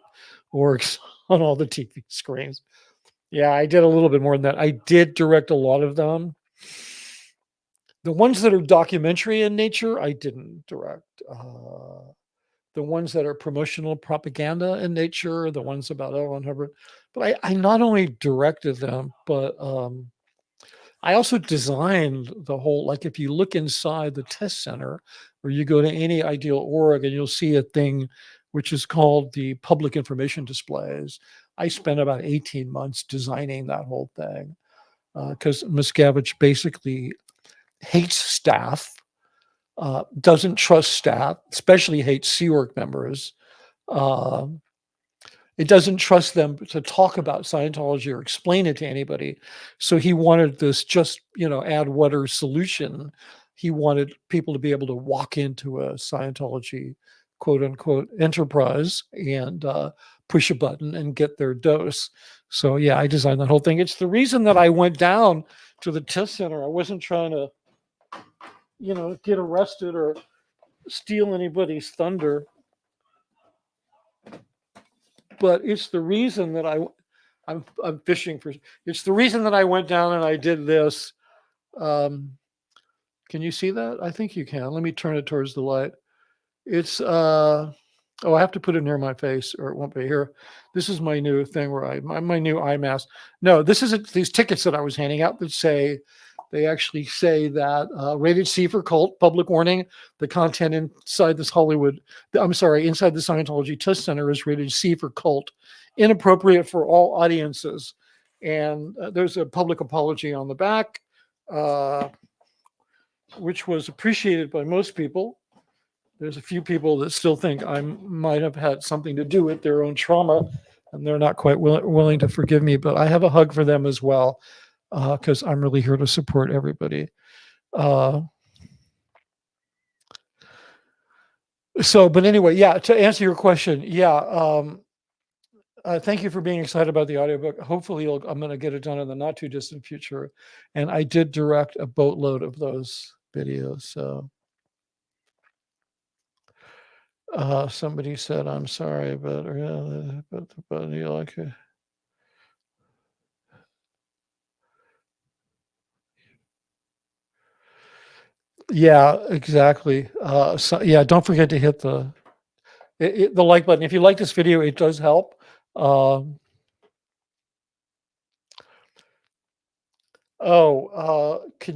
works on all the TV screens? Yeah, I did a little bit more than that. I did direct a lot of them. The ones that are documentary in nature, I didn't direct. The ones that are promotional propaganda in nature, the ones about L. Ron Hubbard. But I not only directed them, but I also designed the whole, like if you look inside the test center, or you go to any Ideal org and you'll see a thing which is called the public information displays. I spent about 18 months designing that whole thing, because Miscavige basically hates staff, doesn't trust staff, especially hates Sea Org members. It doesn't trust them to talk about Scientology or explain it to anybody. So he wanted this just, add water solution. He wanted people to be able to walk into a Scientology, quote unquote, enterprise and push a button and get their dose. So yeah, I designed that whole thing. It's the reason that I went down to the test center. I wasn't trying to, get arrested or steal anybody's thunder. But it's the reason that I'm fishing for. It's the reason that I went down and I did this. Can you see that? I think you can. Let me turn it towards the light. It's I have to put it near my face or it won't be here. This is my new thing where my new eye mask. No, this isn't these tickets that I was handing out that say they actually say that rated C for cult, public warning, the content inside this inside the Scientology Test Center is rated C for cult, inappropriate for all audiences. And there's a public apology on the back, which was appreciated by most people. There's a few people that still think I might have had something to do with their own trauma, and they're not quite willing to forgive me, but I have a hug for them as well, because I'm really here to support everybody. But anyway, yeah, to answer your question, thank you for being excited about the audiobook. Hopefully I'm going to get it done in the not too distant future. And I did direct a boatload of those videos. So somebody said, I'm sorry, but you like it. Yeah, exactly. Don't forget to hit the like button. If you like this video, it does help. Can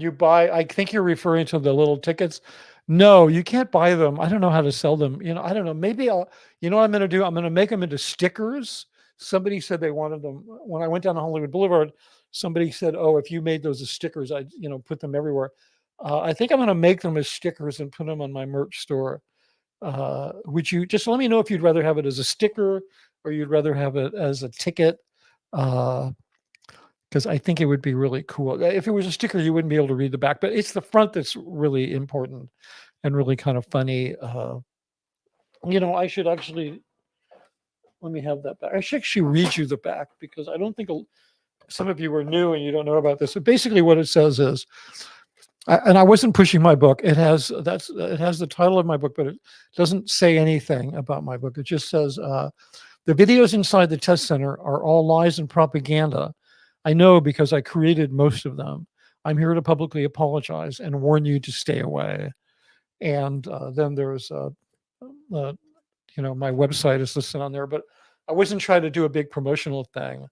you buy, I think you're referring to the little tickets. No, you can't buy them. I don't know how to sell them. I don't know. Maybe what I'm going to do? I'm going to make them into stickers. Somebody said they wanted them. When I went down to Hollywood Boulevard, somebody said, oh, if you made those as stickers, I'd, put them everywhere. I think I'm going to make them as stickers and put them on my merch store. Would you just let me know if you'd rather have it as a sticker or you'd rather have it as a ticket? Because I think it would be really cool. If it was a sticker, you wouldn't be able to read the back, but it's the front that's really important and really kind of funny. I should actually, let me have that back. I should actually read you the back because I don't think some of you are new and you don't know about this. So basically what it says is, and I wasn't pushing my book. It has the title of my book, but it doesn't say anything about my book. It just says, the videos inside the test center are all lies and propaganda. I know because I created most of them. I'm here to publicly apologize and warn you to stay away. And then there's, my website is listed on there, but I wasn't trying to do a big promotional thing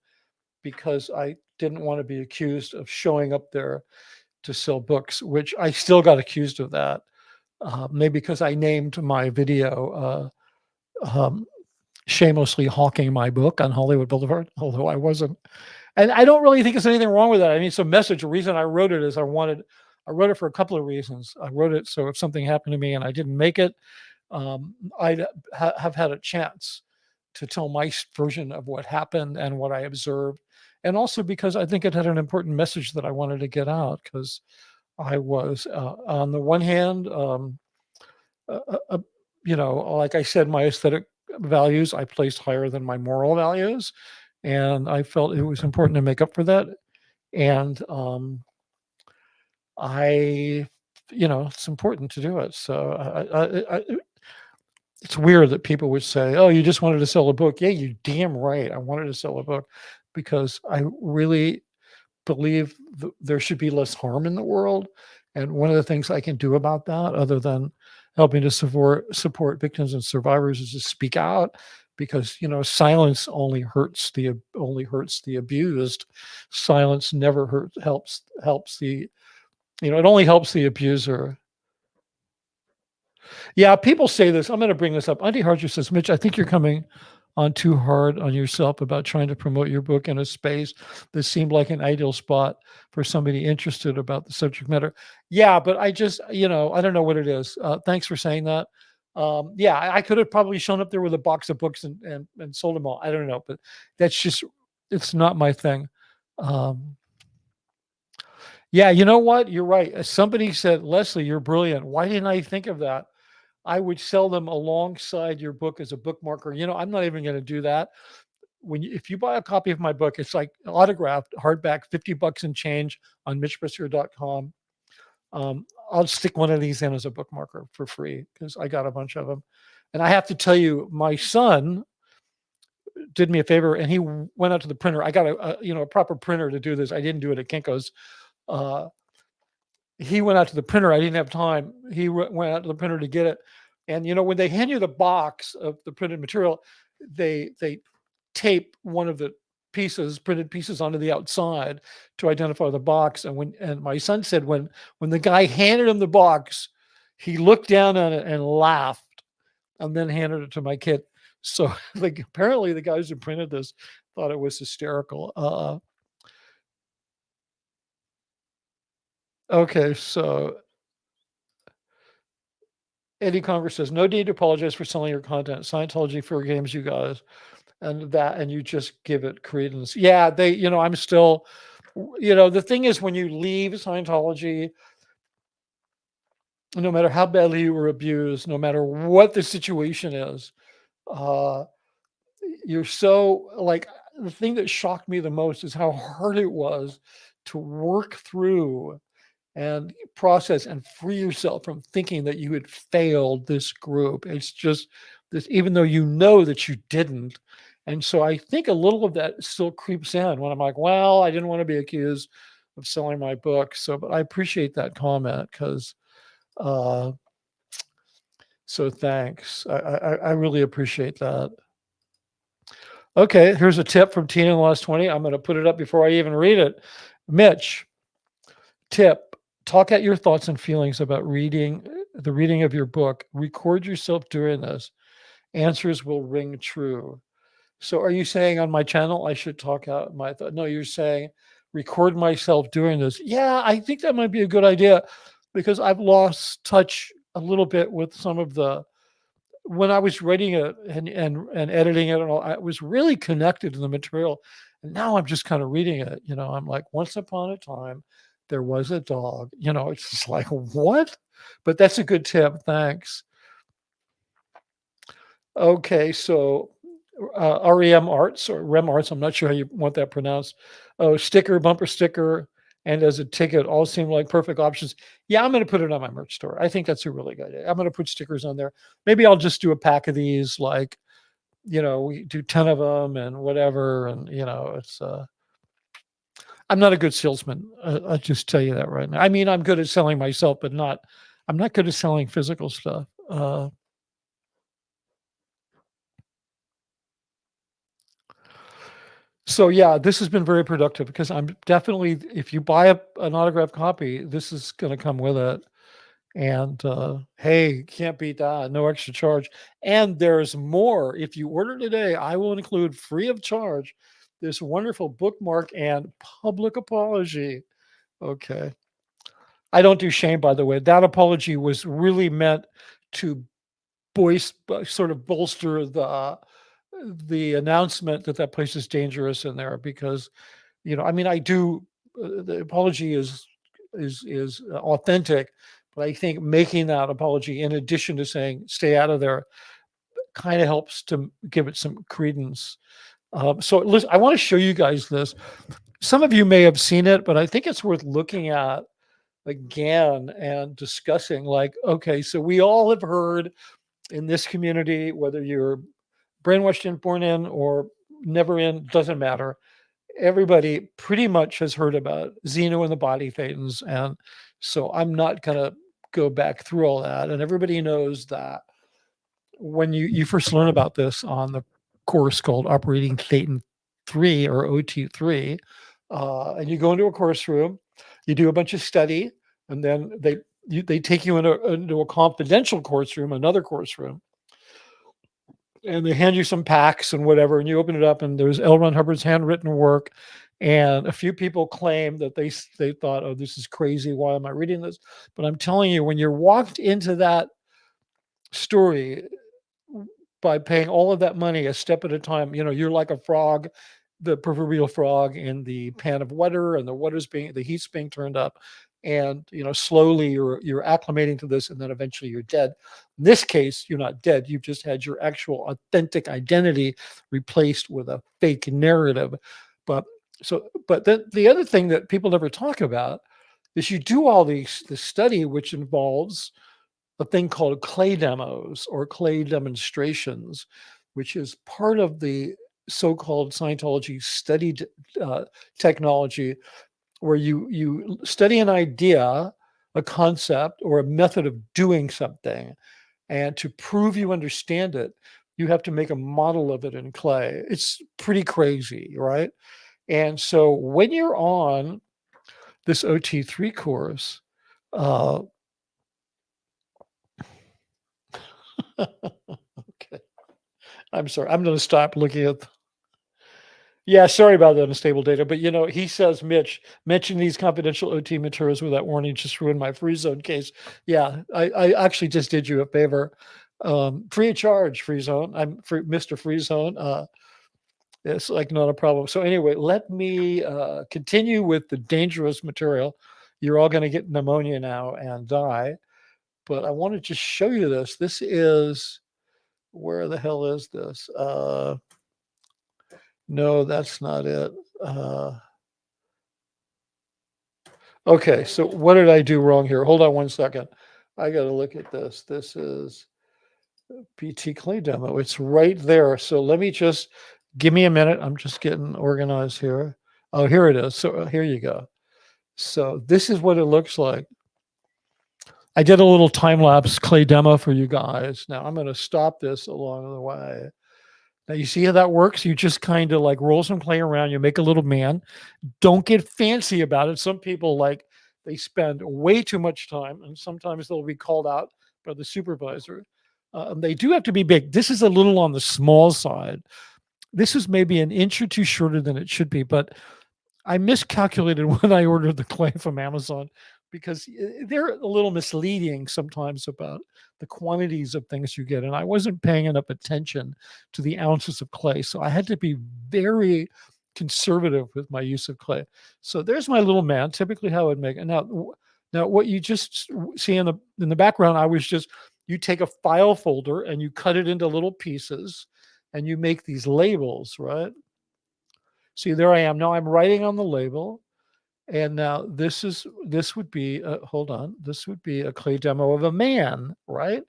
because I didn't want to be accused of showing up there to sell books, which I still got accused of that. Maybe because I named my video shamelessly hawking my book on Hollywood Boulevard, although I wasn't. And I don't really think there's anything wrong with that. I mean, it's a message. The reason I wrote it is I wrote it for a couple of reasons. I wrote it so if something happened to me and I didn't make it, I'd have had a chance to tell my version of what happened and what I observed. And also because I think it had an important message that I wanted to get out, because I was, on the one hand, like I said, my aesthetic values I placed higher than my moral values. And I felt it was important to make up for that. And it's important to do it. So it's weird that people would say, oh, you just wanted to sell a book. Yeah, you damn right. I wanted to sell a book because I really believe there should be less harm in the world. And one of the things I can do about that, other than helping to support victims and survivors, is to speak out, because silence only hurts the abused. Silence never helps the it only helps the abuser. Yeah, people say this. I'm going to bring this up. Auntie Harcher says, Mitch, I think you're coming on too hard on yourself about trying to promote your book in a space that seemed like an ideal spot for somebody interested about the subject matter. Yeah, but I just, I don't know what it is. Thanks for saying that. I could have probably shown up there with a box of books and sold them all. I don't know, but it's not my thing. Yeah, you know what? You're right. Somebody said, Leslie, you're brilliant. Why didn't I think of that? I would sell them alongside your book as a bookmarker. I'm not even going to do that. If you buy a copy of my book, it's like autographed, hardback, $50 and change on mitchbrister.com. I'll stick one of these in as a bookmarker for free because I got a bunch of them. And I have to tell you, my son did me a favor and he went out to the printer. I got a proper printer to do this. I didn't do it at Kinko's. He went out to the printer. I didn't have time. He went out to the printer to get it. And, when they hand you the box of the printed material, they tape one of the pieces, printed pieces onto the outside to identify the box. And my son said when the guy handed him the box, he looked down on it and laughed, and then handed it to my kid. So like apparently the guys who printed this thought it was hysterical. Okay, so Eddie Congress says, no need to apologize for selling your content. Scientology fair games, you guys. And you just give it credence. Yeah, I'm still, the thing is when you leave Scientology, no matter how badly you were abused, no matter what the situation is, uh, you're so like, the thing that shocked me the most is how hard it was to work through and process and free yourself from thinking that you had failed this group. It's just this, even though you know that you didn't. And so I think a little of that still creeps in when I'm like, well, I didn't want to be accused of selling my book. So, but I appreciate that comment because, so thanks. I really appreciate that. Okay, here's a tip from Tina in the last 20. I'm going to put it up before I even read it. Mitch, tip, talk out your thoughts and feelings about the reading of your book. Record yourself doing this. Answers will ring true. So are you saying on my channel I should talk out my thought? No, you're saying record myself doing this. Yeah, I think that might be a good idea because I've lost touch a little bit with some of the, when I was writing it and editing it and all, I was really connected to the material. And now I'm just kind of reading it. I'm like, once upon a time, there was a dog. It's just like, what? But that's a good tip. Thanks. Okay, so REM Arts or REM Arts, I'm not sure how you want that pronounced. Oh, sticker, bumper sticker, and as a ticket all seem like perfect options. Yeah, I'm going to put it on my merch store. I think that's a really good idea. I'm going to put stickers on there. Maybe I'll just do a pack of these, like, we do 10 of them and whatever. And, it's, I'm not a good salesman. I'll just tell you that right now. I mean, I'm good at selling myself, but I'm not good at selling physical stuff. So yeah, this has been very productive because I'm definitely, if you buy an autographed copy, this is going to come with it. And hey, can't beat that. No extra charge. And there's more. If you order today, I will include free of charge this wonderful bookmark and public apology. Okay. I don't do shame, by the way. That apology was really meant to sort of bolster the announcement that place is dangerous in there because, I mean, I do, the apology is authentic, but I think making that apology in addition to saying stay out of there kind of helps to give it some credence. So listen, I want to show you guys this. Some of you may have seen it, but I think it's worth looking at again and discussing, like, okay, so we all have heard in this community, whether you're brainwashed in, born in, or never in, doesn't matter. Everybody pretty much has heard about Xeno and the body thetans. And so I'm not going to go back through all that. And everybody knows that when you first learn about this on the course called Operating Thetan 3 or OT3, and you go into a course room, you do a bunch of study, and then they take you into a confidential course room, another course room, and they hand you some packs and whatever, and you open it up, and there's L. Ron Hubbard's handwritten work. And a few people claim that they thought, oh, this is crazy. Why am I reading this? But I'm telling you, when you're walked into that story by paying all of that money a step at a time, you're like a frog, the proverbial frog in the pan of water, and the heat's being turned up. And slowly you're acclimating to this, and then eventually you're dead. In this case, you're not dead. You've just had your actual authentic identity replaced with a fake narrative. But then the other thing that people never talk about is you do all this study, which involves a thing called clay demos or clay demonstrations, which is part of the so-called Scientology study technology, where you study an idea, a concept, or a method of doing something. And to prove you understand it, you have to make a model of it in clay. It's pretty crazy, right? And so when you're on this OT3 course, okay. I'm sorry. I'm going to stop looking at. Yeah, sorry about that unstable data. But, he says, Mitch, mention these confidential OT materials without warning just ruined my free zone case. Yeah, I actually just did you a favor. Free of charge, free zone. I'm Mr. Free Zone. It's like not a problem. So anyway, let me continue with the dangerous material. You're all going to get pneumonia now and die. But I want to just show you this. This is, where the hell is this? No, that's not it. Okay, so what did I do wrong here? Hold on one second. I got to look at this. This is PT Clay demo. It's right there. So let me just, give me a minute. I'm just getting organized here. Oh, here it is. So here you go. So this is what it looks like. I did a little time-lapse clay demo for you guys. Now I'm going to stop this along the way. Now you see how that works? You just kind of like roll some clay around. You make a little man. Don't get fancy about it. Some people they spend way too much time, and sometimes they'll be called out by the supervisor. They do have to be big. This is a little on the small side. This is maybe an inch or two shorter than it should be, but I miscalculated when I ordered the clay from Amazon, because they're a little misleading sometimes about the quantities of things you get. And I wasn't paying enough attention to the ounces of clay. So I had to be very conservative with my use of clay. So there's my little man, typically how I'd make it. Now what you just see in the background, you take a file folder and you cut it into little pieces and you make these labels, right? See, there I am. Now I'm writing on the label. And now this would be, hold on, this would be a clay demo of a man, right?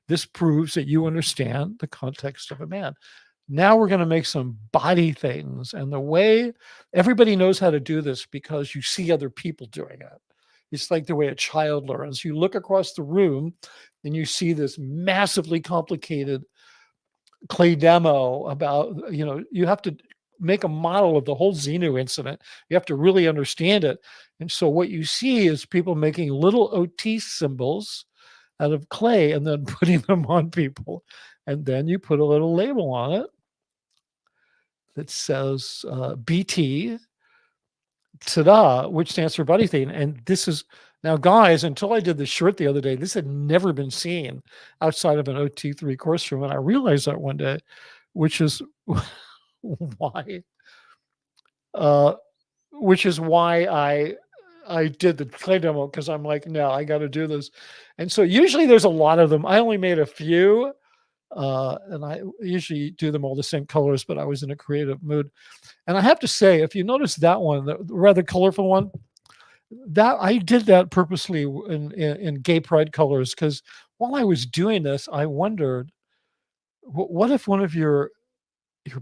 This proves that you understand the context of a man. Now we're going to make some body thetans. And the way everybody knows how to do this, because you see other people doing it. It's like the way a child learns. You look across the room and you see this massively complicated clay demo about, you have to make a model of the whole Xenu incident. You have to really understand it. And so what you see is people making little OT symbols out of clay and then putting them on people. And then you put a little label on it that says BT, ta-da, which stands for body thetan. And this is, now guys, until I did this shirt the other day, this had never been seen outside of an OT3 course room. And I realized that one day, which is why I did the clay demo, because I'm like, no, I got to do this. And so usually there's a lot of them. I only made a few, and I usually do them all the same colors, but I was in a creative mood. And I have to say, if you notice that one, the rather colorful one, that I did that purposely in gay pride colors, because while I was doing this, I wondered, what if one of your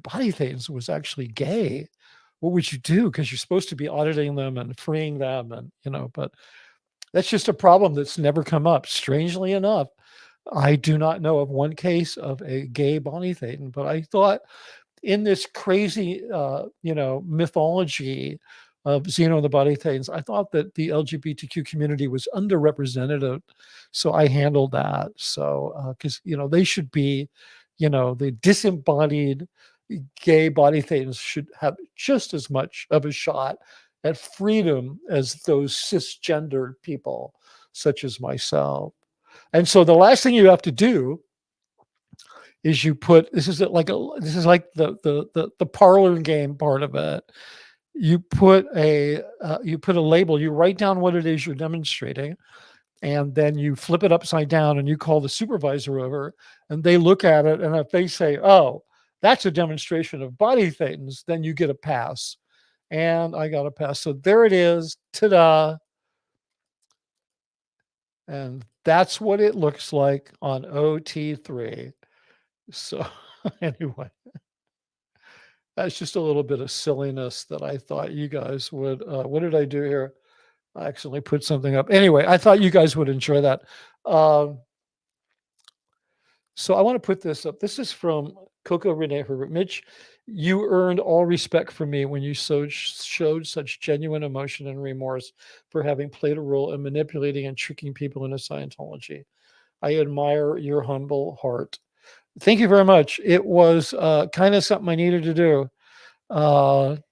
body thetans was actually gay? What would you do? Because you're supposed to be auditing them and freeing them, and but that's just a problem that's never come up. Strangely enough, I do not know of one case of a gay body thetan, but I thought in this crazy mythology of Xeno and the body thetans, I thought that the LGBTQ community was underrepresented, so I handled that. So because they should be, the disembodied gay body thetans should have just as much of a shot at freedom as those cisgendered people such as myself. And so the last thing you have to do is you put, this is like the parlor game part of it. You put a label, you write down what it is you're demonstrating, and then you flip it upside down and you call the supervisor over and they look at it. And if they say, oh, that's a demonstration of body thetans, then you get a pass. And I got a pass. So there it is. Ta-da. And that's what it looks like on OT3. So anyway, that's just a little bit of silliness that I thought you guys would. What did I do here? I accidentally put something up. Anyway, I thought you guys would enjoy that. So I want to put this up. This is from Coco Renee Herbert. Mitch, you earned all respect from me when you showed such genuine emotion and remorse for having played a role in manipulating and tricking people into Scientology. I admire your humble heart. Thank you very much. It was kind of something I needed to do. The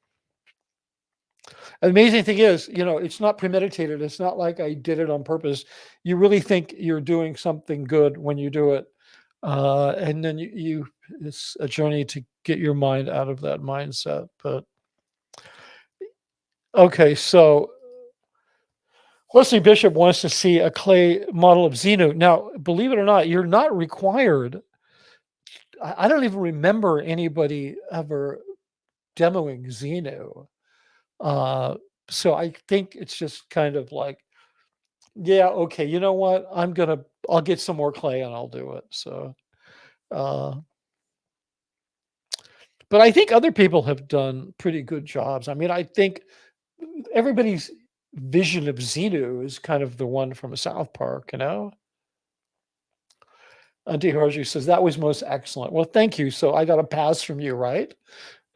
amazing thing is, it's not premeditated. It's not like I did it on purpose. You really think you're doing something good when you do it. And then it's a journey to get your mind out of that mindset. But okay, so Leslie Bishop wants to see a clay model of Xenu. Now, believe it or not, you're not required. I don't even remember anybody ever demoing Xenu. So I think it's just kind of like, yeah, okay, you know what? I'll get some more clay and I'll do it. So, but I think other people have done pretty good jobs. I mean, I think everybody's vision of Xenu is kind of the one from South Park, Auntie Harju says, that was most excellent. Well, thank you. So I got a pass from you, right?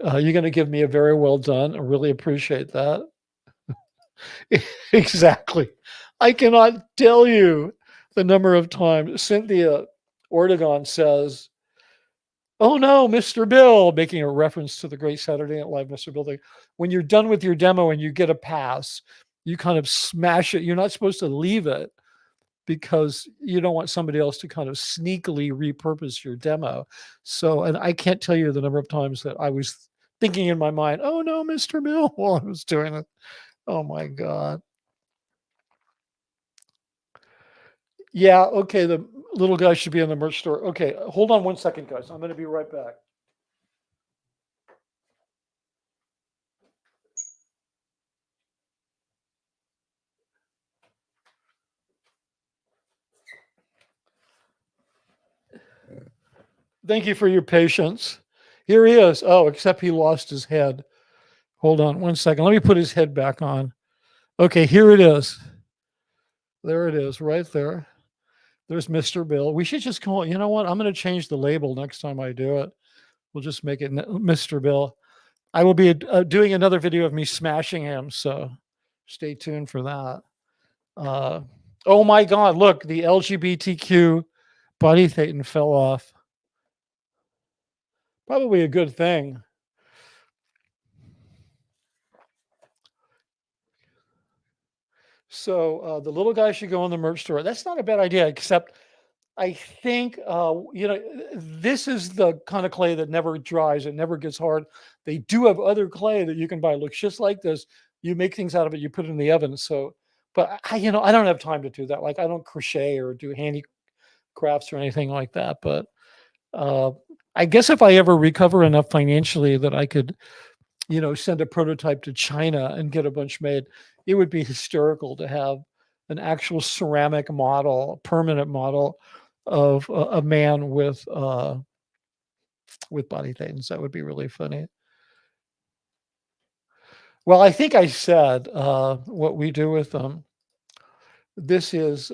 You're going to give me a very well done. I really appreciate that. Exactly. I cannot tell you the number of times Cynthia Ortegon says, oh no, Mr. Bill, making a reference to the great Saturday Night Live Mr. Bill thing. When you're done with your demo and you get a pass, you kind of smash it. You're not supposed to leave it because you don't want somebody else to kind of sneakily repurpose your demo. So, and I can't tell you the number of times that I was thinking in my mind, oh no, Mr. Bill, while I was doing it. Oh my God. Yeah, okay, the little guy should be in the merch store. Okay, hold on 1 second, guys. I'm going to be right back. Thank you for your patience. Here he is. Oh, except he lost his head. Hold on 1 second. Let me put his head back on. Okay, here it is. There it is, right there. There's Mr. Bill. We should just call it, you know what? I'm going to change the label next time I do it. We'll just make it Mr. Bill. I will be doing another video of me smashing him, so stay tuned for that. Oh my God, look, the LGBTQ body thetan fell off. Probably a good thing. So the little guy should go in the merch store. That's not a bad idea, except I think, this is the kind of clay that never dries. It never gets hard. They do have other clay that you can buy. Looks just like this. You make things out of it. You put it in the oven. So, but I don't have time to do that. Like I don't crochet or do handicrafts or anything like that. But I guess if I ever recover enough financially that I could, send a prototype to China and get a bunch made, it would be hysterical to have an actual ceramic model, permanent model of a man with body thetans. That would be really funny. Well, I think I said what we do with them. This is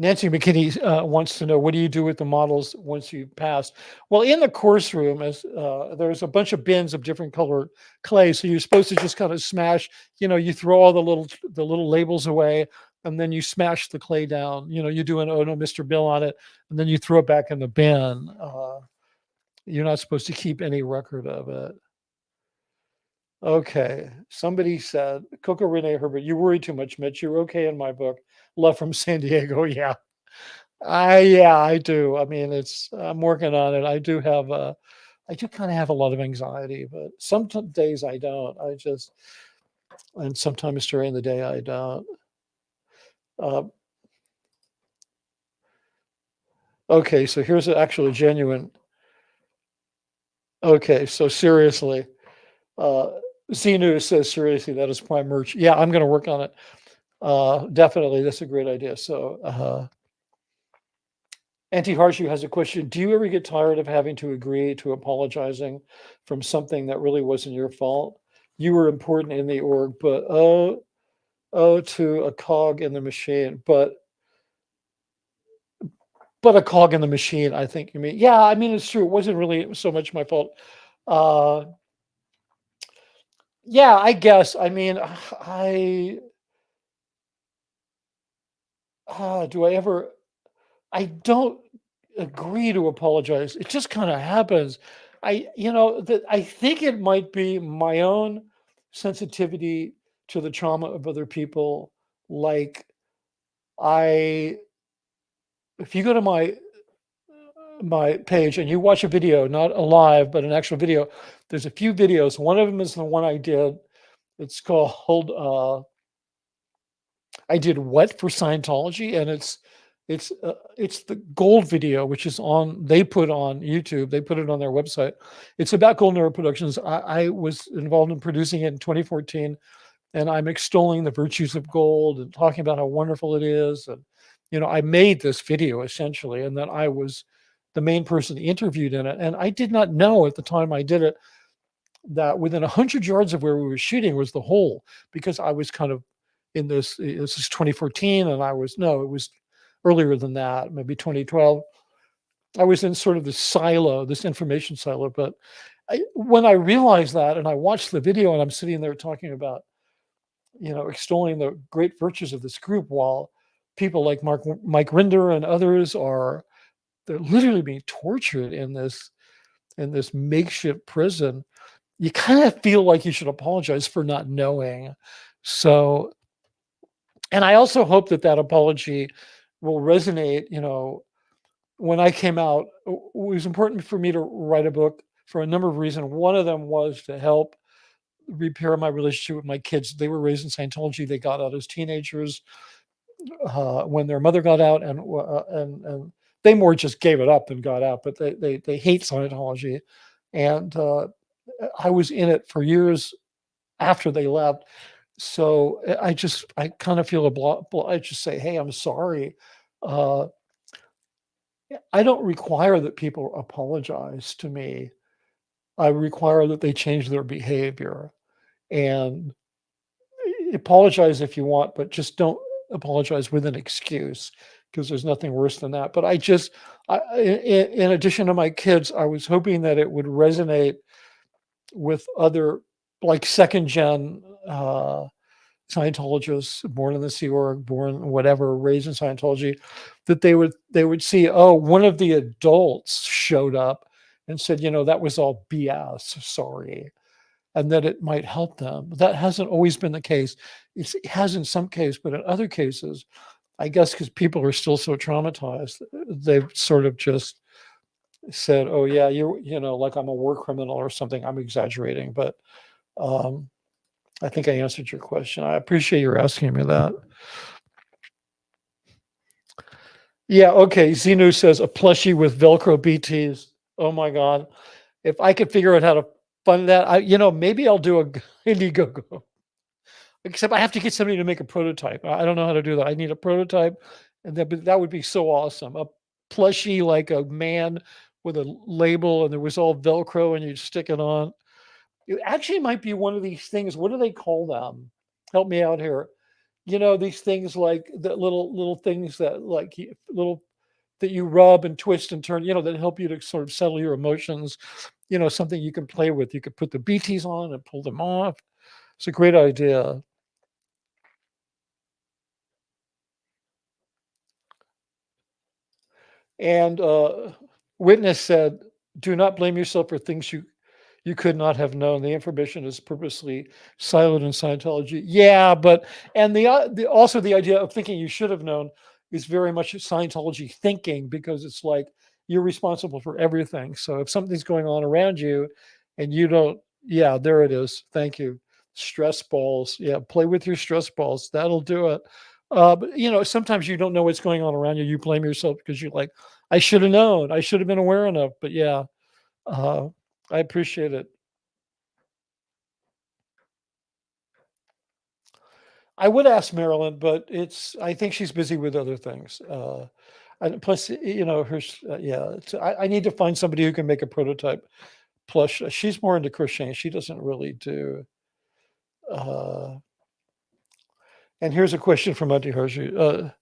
Nancy McKinney wants to know, what do you do with the models once you pass? Well, in the course room, there's a bunch of bins of different color clay. So you're supposed to just kind of smash, you throw all the little labels away, and then you smash the clay down. You do an "Oh no, Mr. Bill" on it, and then you throw it back in the bin. You're not supposed to keep any record of it. Okay. Somebody said, Coco Renee Herbert, you worry too much, Mitch. You're okay in my book. Love from San Diego. Yeah. I do. I mean, I'm working on it. I do kind of have a lot of anxiety, but some days I don't. And sometimes during the day I don't. Okay. So here's actually genuine. Okay. So seriously, Xenu says, seriously, that is prime merch. Yeah, I'm going to work on it. Definitely. That's a great idea. So, Auntie Harshu has a question. Do you ever get tired of having to agree to apologizing from something that really wasn't your fault? You were important in the org, but to a cog in the machine. But but a cog in the machine, I think you mean. Yeah, I mean, it's true. It wasn't really so much my fault. Uh, yeah, I guess. I mean, I do I ever? I don't agree to apologize. It just kind of happens. That I think it might be my own sensitivity to the trauma of other people. Like I, if you go to my page and you watch a video, not a live, but an actual video, there's a few videos. One of them is the one I did. It's called I did what for Scientology, and it's the gold video, which is on they put on YouTube. They put it on their website. It's about Golden Era Productions. I was involved in producing it in 2014, and I'm extolling the virtues of gold and talking about how wonderful it is. And I made this video essentially, and then I was the main person interviewed in it. And I did not know at the time I did it that within 100 yards of where we were shooting was the hole, because I was kind of in this is 2014, and it was earlier than that, maybe 2012. I was in sort of this silo, this information silo. But when I realized that, and I watched the video, and I'm sitting there talking about, extolling the great virtues of this group, while people like Mike Rinder and others they're literally being tortured in this makeshift prison, you kind of feel like you should apologize for not knowing. So, and I also hope that apology will resonate. When I came out, it was important for me to write a book for a number of reasons. One of them was to help repair my relationship with my kids. They were raised in Scientology. They got out as teenagers when their mother got out, and they more just gave it up and got out. But they hate Scientology, and I was in it for years after they left. So I kind of feel I just say, hey, I'm sorry. Uh, I don't require that people apologize to me. I require that they change their behavior, and apologize if you want, but just don't apologize with an excuse, because there's nothing worse than that. But in addition to my kids, I was hoping that it would resonate with other, like, second gen Scientologists, born in the Sea Org, born whatever, raised in Scientology, that they would see, oh, one of the adults showed up and said, that was all BS, sorry, and that it might help them. That hasn't always been the case. It has in some cases, but in other cases, I guess because people are still so traumatized, they've sort of just said, oh yeah, like I'm a war criminal or something. I'm exaggerating, but I think I answered your question. I appreciate your asking me that. Yeah, okay. Xenu says a plushie with Velcro BTs. Oh my God. If I could figure out how to fund that, maybe I'll do a Indiegogo. Except I have to get somebody to make a prototype. I don't know how to do that. I need a prototype, and that would be so awesome. A plushie, like a man with a label, and there was all Velcro, and you'd stick it on. It actually might be one of these things. What do they call them? Help me out here. These things, like the little things that, like, little that you rub and twist and turn, that help you to sort of settle your emotions. Something you can play with. You could put the BTs on and pull them off. It's a great idea. And Witness said, do not blame yourself for things you could not have known. The information is purposely siloed in Scientology. Yeah, but and also the idea of thinking you should have known is very much Scientology thinking, because it's like you're responsible for everything. So if something's going on around you and you don't, yeah, there it is. Thank you. Stress balls. Yeah, play with your stress balls. That'll do it. But sometimes you don't know what's going on around you. You blame yourself because you're like, I should have known. I should have been aware enough. But yeah, I appreciate it. I would ask Marilyn, but I think she's busy with other things. And plus, yeah, I need to find somebody who can make a prototype plush. She's more into crocheting. She doesn't really do. And here's a question from Auntie Harshi.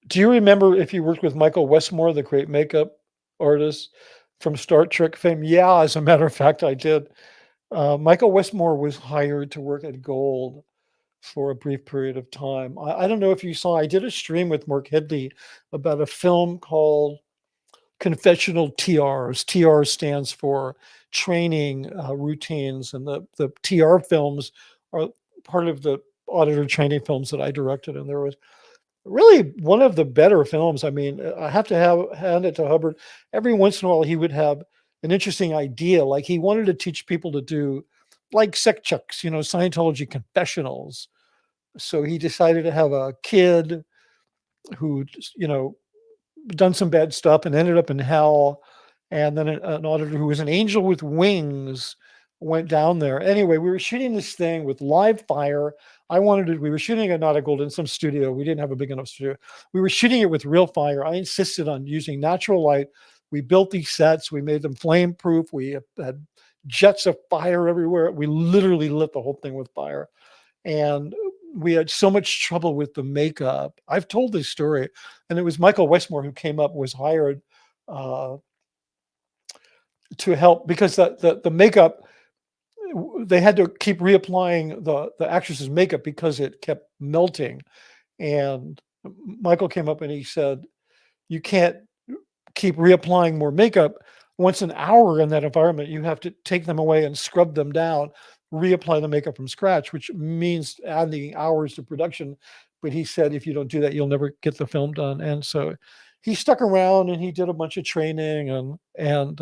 Do you remember if you worked with Michael Westmore, the great makeup artist from Star Trek fame? Yeah, as a matter of fact, I did. Michael Westmore was hired to work at Gold for a brief period of time. I don't know if you saw, I did a stream with Mark Headley about a film called Confessional TRs. TR stands for training routines, and the TR films are part of the auditor training films that I directed. And there was really one of the better films. I mean, I have to hand it to Hubbard. Every once in a while, he would have an interesting idea. Like he wanted to teach people to do like sec checks, Scientology confessionals. So he decided to have a kid who, done some bad stuff and ended up in hell. And then an auditor who was an angel with wings went down there. Anyway, we were shooting this thing with live fire. We were shooting at Not a Gold in some studio. We didn't have a big enough studio. We were shooting it with real fire. I insisted on using natural light. We built these sets. We made them flame proof. We had jets of fire everywhere. We literally lit the whole thing with fire. And we had so much trouble with the makeup. I've told this story, and it was Michael Westmore who was hired to help because the makeup, they had to keep reapplying the actress's makeup because it kept melting. And Michael came up and he said, you can't keep reapplying more makeup. Once an hour in that environment, you have to take them away and scrub them down, reapply the makeup from scratch, which means adding hours to production. But he said, if you don't do that, you'll never get the film done. And so he stuck around and he did a bunch of training, and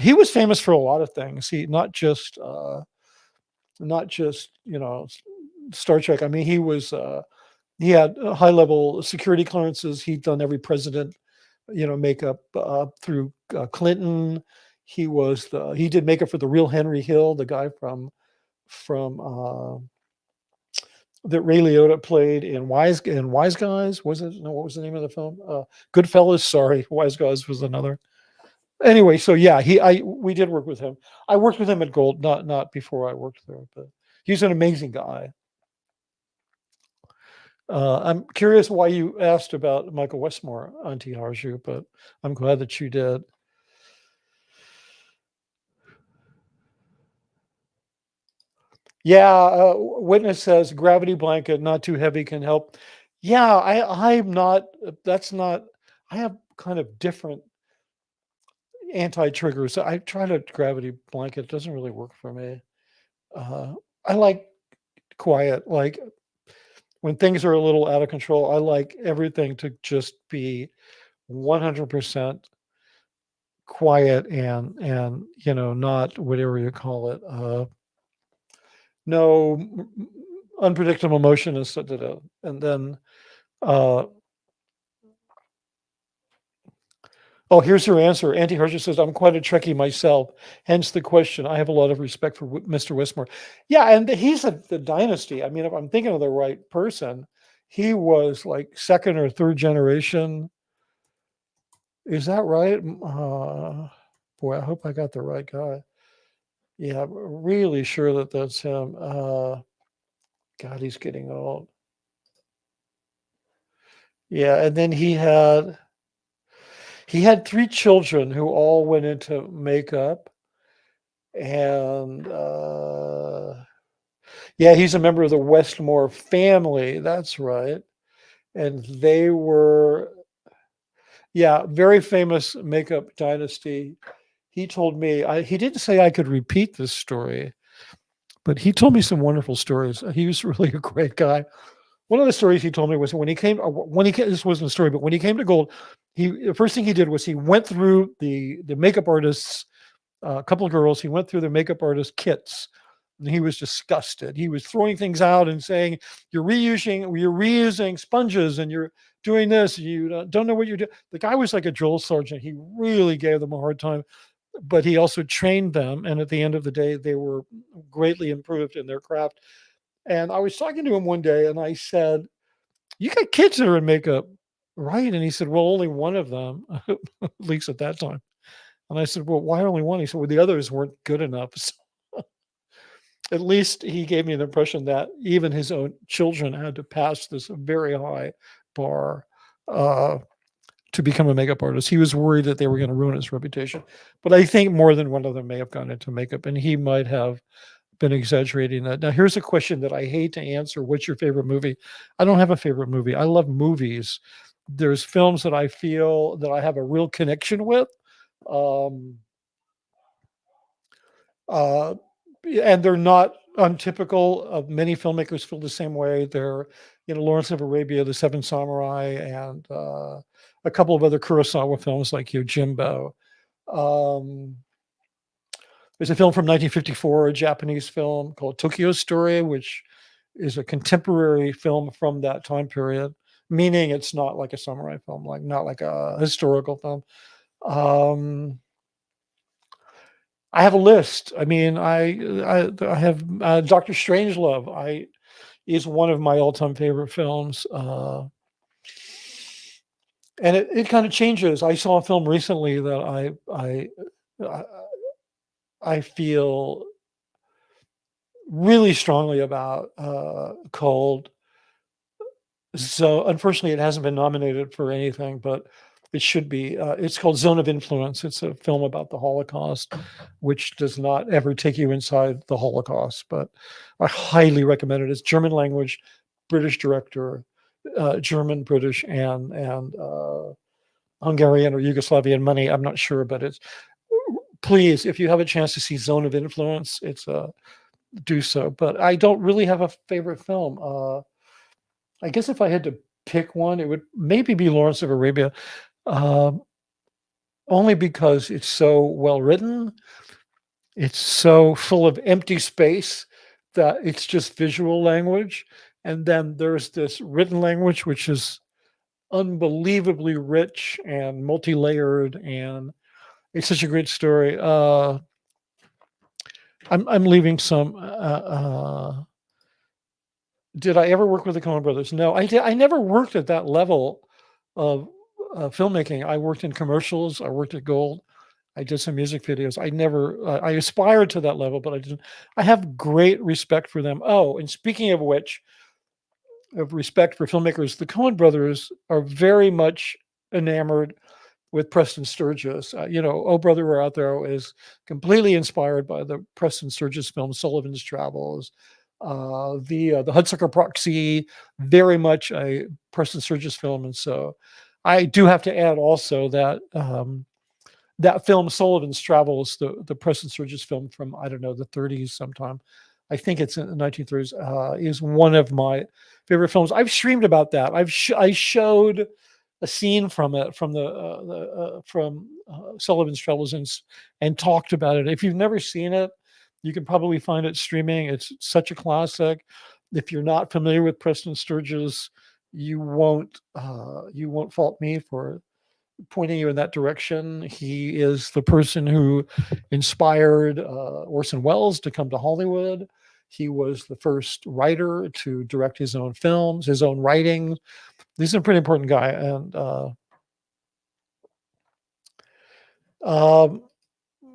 he was famous for a lot of things. He not just Star Trek. I mean, he had high level security clearances. He'd done every president, makeup through Clinton. He did makeup for the real Henry Hill, the guy from that Ray Liotta played in Wise Guys. Was it? No, what was the name of the film? Goodfellas. Sorry, Wise Guys was another. Anyway, so yeah, we did work with him. I worked with him at Gold, not before I worked there, but he's an amazing guy. I'm curious why you asked about Michael Westmore, Auntie Harju, but I'm glad that you did. Yeah, witness says gravity blanket, not too heavy, can help. Yeah, I'm not. That's not. I have kind of different anti-triggers. I tried a gravity blanket. It doesn't really work for me. I like quiet. Like when things are a little out of control, I like everything to just be 100% quiet and not whatever you call it. No unpredictable emotion and then here's her answer. Auntie Harsha says, I'm quite a Trekkie myself, hence the question. I have a lot of respect for Mr. Westmore. Yeah, and he's the dynasty. I mean, if I'm thinking of the right person, he was like second or third generation. Is that right? Boy, I hope I got the right guy. Yeah, I'm really sure that that's him. God, he's getting old. Yeah, and then he had 3 children who all went into makeup. And yeah, he's a member of the Westmore family. That's right. And they were, very famous makeup dynasty. He told me, he didn't say I could repeat this story, but he told me some wonderful stories. He was really a great guy. One of the stories he told me was when he came, this wasn't a story, but when he came to Gold, the first thing he did was he went through the makeup artists, a couple of girls, he went through their makeup artist kits, and he was disgusted. He was throwing things out and saying, you're reusing sponges and you're doing this. You don't know what you're doing. The guy was like a drill sergeant. He really gave them a hard time, but he also trained them. And at the end of the day, they were greatly improved in their craft. And I was talking to him one day and I said, you got kids that are in makeup, right? And he said, well, only one of them, at least at that time. And I said, well, why only one? He said, well, the others weren't good enough. So at least he gave me the impression that even his own children had to pass this very high bar. to become a makeup artist. He was worried that they were going to ruin his reputation. But I think more than one of them may have gone into makeup, and he might have been exaggerating that. Now, here's a question that I hate to answer. What's your favorite movie? I don't have a favorite movie. I love movies. There's films that I feel that I have a real connection with. Um, uh, and they're not untypical of many filmmakers feel the same way. They're, Lawrence of Arabia, The Seven Samurai, and a couple of other Kurosawa films like Yojimbo. There's a film from 1954, a Japanese film called Tokyo Story, which is a contemporary film from that time period, meaning it's not like a samurai film, not like a historical film. I have a list. I mean, I have Dr. Strangelove. Is one of my all-time favorite films, and it kind of changes. I saw a film recently that I feel really strongly about, called. So unfortunately, it hasn't been nominated for anything, but it should be. It's called Zone of Influence. It's a film about the Holocaust, which does not ever take you inside the Holocaust, but I highly recommend it. It's German language, British director, German, British, and Hungarian or Yugoslavian money. I'm not sure, but it's. Please, if you have a chance to see Zone of Influence, do so. But I don't really have a favorite film. I guess if I had to pick one, it would maybe be Lawrence of Arabia, only because it's so well written. It's so full of empty space that it's just visual language. And then there's this written language, which is unbelievably rich and multi-layered, and it's such a great story. I'm leaving some. Did I ever work with the Coen brothers? No, I did. I never worked at that level of filmmaking. I worked in commercials. I worked at Gold. I did some music videos. I never. I aspired to that level, but I didn't. I have great respect for them. Oh, and speaking of which, of respect for filmmakers, the Coen brothers are very much enamored with Preston Sturges. Oh Brother, Where Art Thou is completely inspired by the Preston Sturges film Sullivan's Travels. The Hudsucker Proxy, very much a Preston Sturges film. And so I do have to add also that that film Sullivan's Travels, the Preston Sturges film from, I don't know, the 30s sometime, I think it's in the 1930s, is one of my favorite films. I've streamed about that. I showed a scene from it, from Sullivan's Travels, and talked about it. If you've never seen it, you can probably find it streaming. It's such a classic. If you're not familiar with Preston Sturges, you won't fault me for pointing you in that direction. He is the person who inspired Orson Welles to come to Hollywood. He was the first writer to direct his own films, his own writing. He's a pretty important guy. And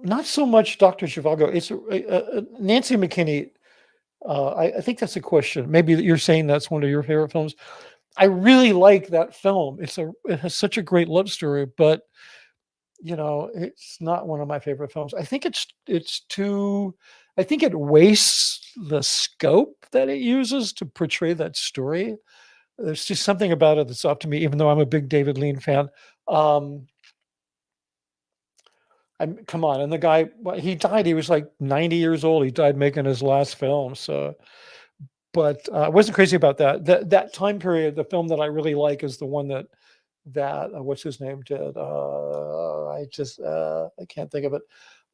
not so much Dr. Zhivago. It's Nancy McKinney. I think that's a question. Maybe you're saying that's one of your favorite films. I really like that film. It has such a great love story, but it's not one of my favorite films. I think it's too. I think it wastes the scope that it uses to portray that story. There's just something about it that's up to me, even though I'm a big David Lean fan. Come on, and the guy, he died. He was like 90 years old. He died making his last film. So, but I wasn't crazy about that. That time period, the film that I really like is the one that what's his name did. I can't think of it.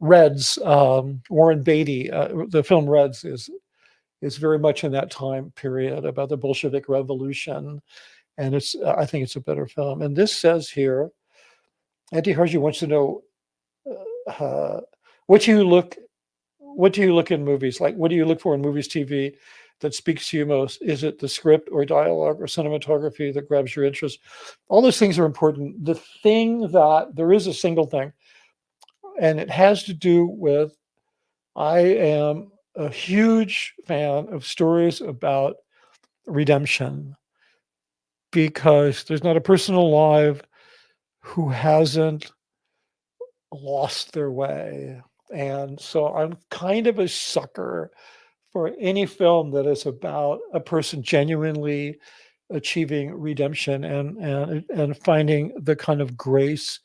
Reds, Warren Beatty. The film Reds is very much in that time period about the Bolshevik Revolution, and I think it's a better film. And this says here, Auntie Harji wants to know, what do you look in movies? Like, what do you look for in movies, TV that speaks to you most? Is it the script or dialogue or cinematography that grabs your interest? All those things are important. The thing that there is a single thing, and it has to do with, I am a huge fan of stories about redemption. because there's not a person alive who hasn't lost their way. And so I'm kind of a sucker for any film that is about a person genuinely achieving redemption and finding the kind of grace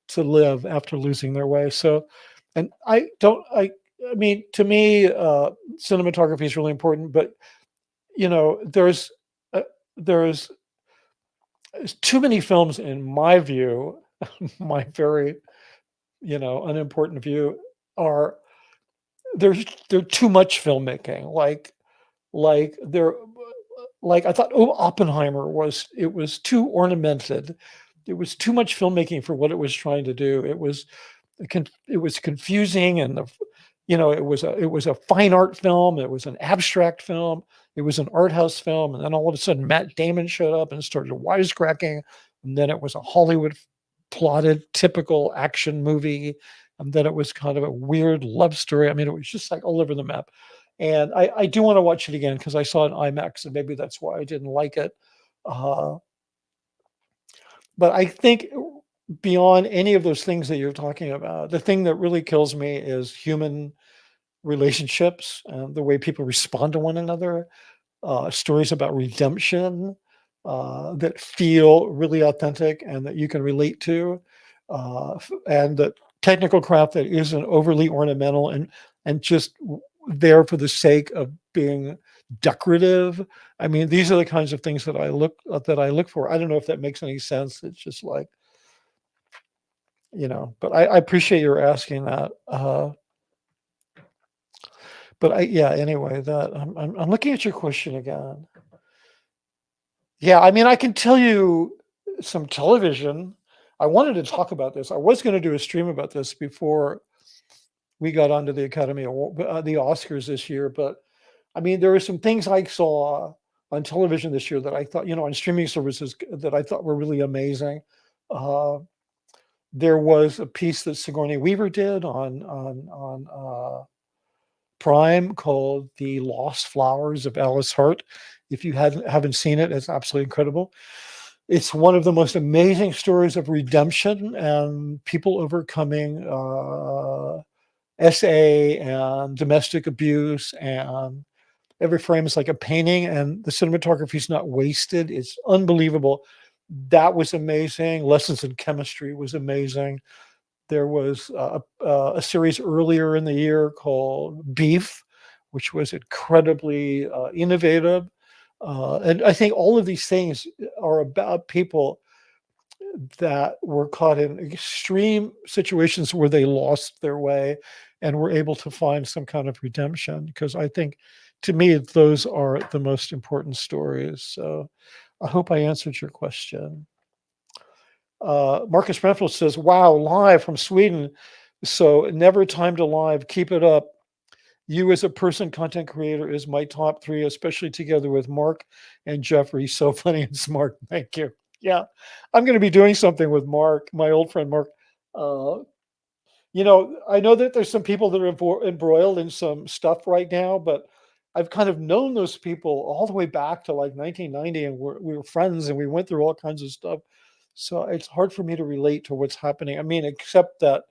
to live after losing their way. So, and I mean, to me, cinematography is really important, but there's uh, there's too many films, in my view, my very unimportant view, are they're too much filmmaking. Like they're like I thought, oh, Oppenheimer was too ornamented. It was too much filmmaking for what it was trying to do. It was confusing, and it was a fine art film. It was an abstract film. It was an art house film, and then all of a sudden Matt Damon showed up and started wisecracking, and then it was a Hollywood plotted typical action movie, and then it was kind of a weird love story. I mean, it was just like all over the map. And I do want to watch it again because I saw it in IMAX, and maybe that's why I didn't like it. Uh, but I think beyond any of those things that you're talking about, the thing that really kills me is human relationships and the way people respond to one another. Stories about redemption that feel really authentic and that you can relate to, and the technical craft that isn't overly ornamental and just there for the sake of being decorative. I mean, these are the kinds of things that I look for. I don't know if that makes any sense. It's just like, but I appreciate your asking that. Yeah, anyway, that I'm looking at your question again. Yeah, I mean, I can tell you some television. I wanted to talk about this. I was going to do a stream about this before we got onto the Academy Award, the Oscars this year. But I mean, there were some things I saw on television this year that I thought, on streaming services that I thought were really amazing. There was a piece that Sigourney Weaver did on Prime called "The Lost Flowers of Alice Hart." If you haven't seen it, it's absolutely incredible. It's one of the most amazing stories of redemption and people overcoming SA and domestic abuse, and every frame is like a painting, and the cinematography is not wasted. It's unbelievable. That was amazing. Lessons in Chemistry was amazing. There was a series earlier in the year called Beef, which was incredibly innovative. And I think all of these things are about people that were caught in extreme situations where they lost their way and were able to find some kind of redemption. Because I think, to me, those are the most important stories. So I hope I answered your question. Marcus Brentfield says, wow, live from Sweden. So never time to live. Keep it up. You as a person, content creator, is my top 3, especially together with Mark and Jeffrey. So funny and smart. Thank you. Yeah, I'm going to be doing something with Mark, my old friend Mark. I know that there's some people that are embroiled in some stuff right now, but I've kind of known those people all the way back to like 1990, and we were friends, and we went through all kinds of stuff. So it's hard for me to relate to what's happening. I mean, except that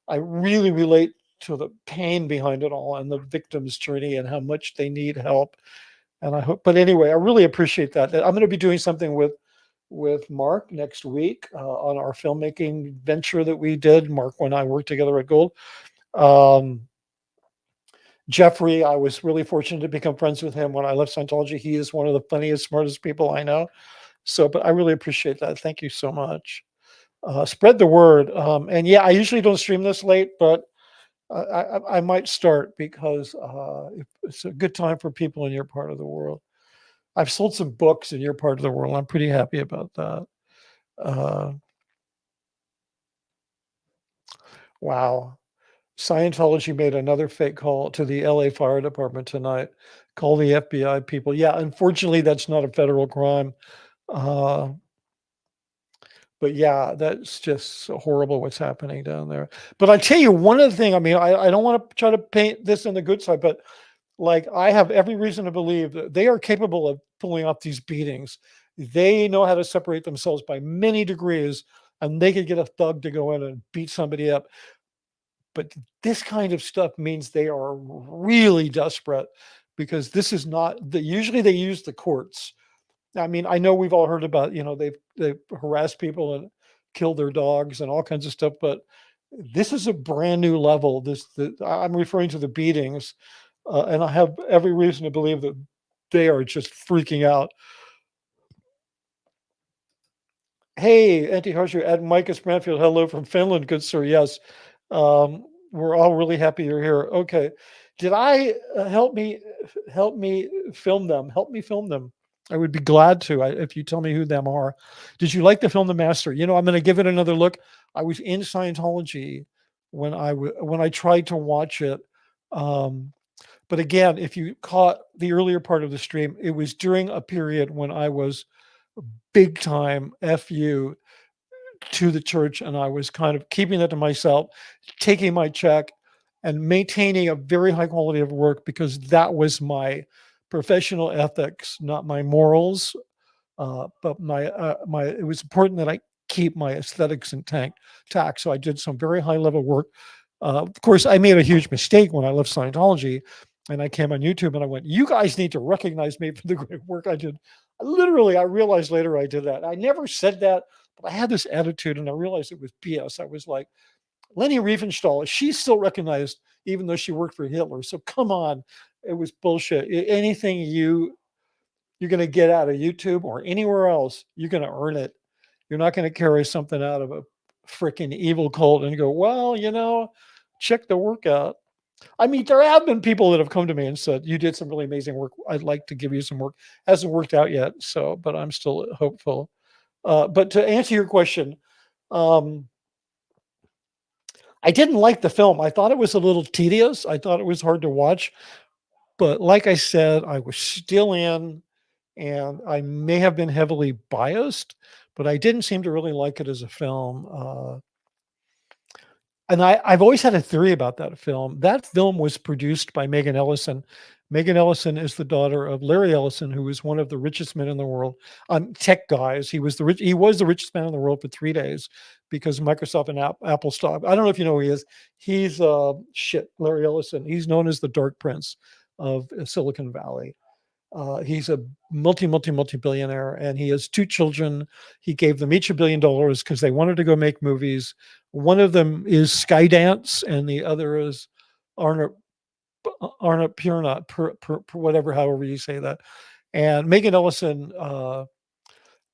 I really relate to the pain behind it all and the victim's journey and how much they need help. And I hope, but anyway, I really appreciate that. I'm going to be doing something with Mark next week on our filmmaking venture that we did. Mark and I worked together at Gold. Jeffrey, I was really fortunate to become friends with him when I left Scientology. He is one of the funniest, smartest people I know. So, but I really appreciate that. Thank you so much. Spread the word. And yeah, I usually don't stream this late, but I might start because it's a good time for people in your part of the world. I've sold some books in your part of the world. I'm pretty happy about that. Wow. Scientology made another fake call to the LA Fire Department tonight. Call the FBI people. Yeah, unfortunately, that's not a federal crime. But yeah, that's just so horrible what's happening down there. But I tell you, one other thing, I mean, I don't want to try to paint this on the good side, but like I have every reason to believe that they are capable of pulling off these beatings. They know how to separate themselves by many degrees, and they could get a thug to go in and beat somebody up. But this kind of stuff means they are really desperate, because this is not usually they use the courts. I mean, I know we've all heard about, they've harassed people and killed their dogs and all kinds of stuff, but this is a brand new level. I'm referring to the beatings, and I have every reason to believe that they are just freaking out. Hey, Anti-Harsher at Micus Branfield, hello from Finland, good sir. Yes, we're all really happy you're here. Okay, did I help me film them? Help me film them. I would be glad to, if you tell me who them are. Did you like the film The Master? I'm going to give it another look. I was in Scientology when I tried to watch it. But again, if you caught the earlier part of the stream, it was during a period when I was big time FU to the church, and I was kind of keeping that to myself, taking my check and maintaining a very high quality of work, because that was my professional ethics, not my morals. But it was important that I keep my aesthetics intact. So I did some very high level work. Of course, I made a huge mistake when I left Scientology, and I came on YouTube and I went, "You guys need to recognize me for the great work I did." Literally, I realized later I did that. I never said that, but I had this attitude, and I realized it was BS. I was like, Leni Riefenstahl, she's still recognized even though she worked for Hitler. So come on, it was bullshit. Anything you're going to get out of YouTube or anywhere else, you're going to earn it. You're not going to carry something out of a freaking evil cult and go, well, check the work out. I mean, there have been people that have come to me and said, you did some really amazing work. I'd like to give you some work. Hasn't worked out yet, but I'm still hopeful. But to answer your question, I didn't like the film. I thought it was a little tedious. I thought it was hard to watch. But like I said, I was still in, and I may have been heavily biased, but I didn't seem to really like it as a film. And I've always had a theory about that film. That film was produced by Megan Ellison. Megan Ellison is the daughter of Larry Ellison, who was one of the richest men in the world. Tech guys. He was the richest man in the world for 3 days, because Microsoft and Apple stopped. I don't know if you know who he is. He's Larry Ellison. He's known as the Dark Prince of Silicon Valley. He's a multi-billionaire, and he has 2 children. He gave them each $1 billion because they wanted to go make movies. One of them is Skydance, and the other is Arna Purnat, however you say that. And Megan Ellison,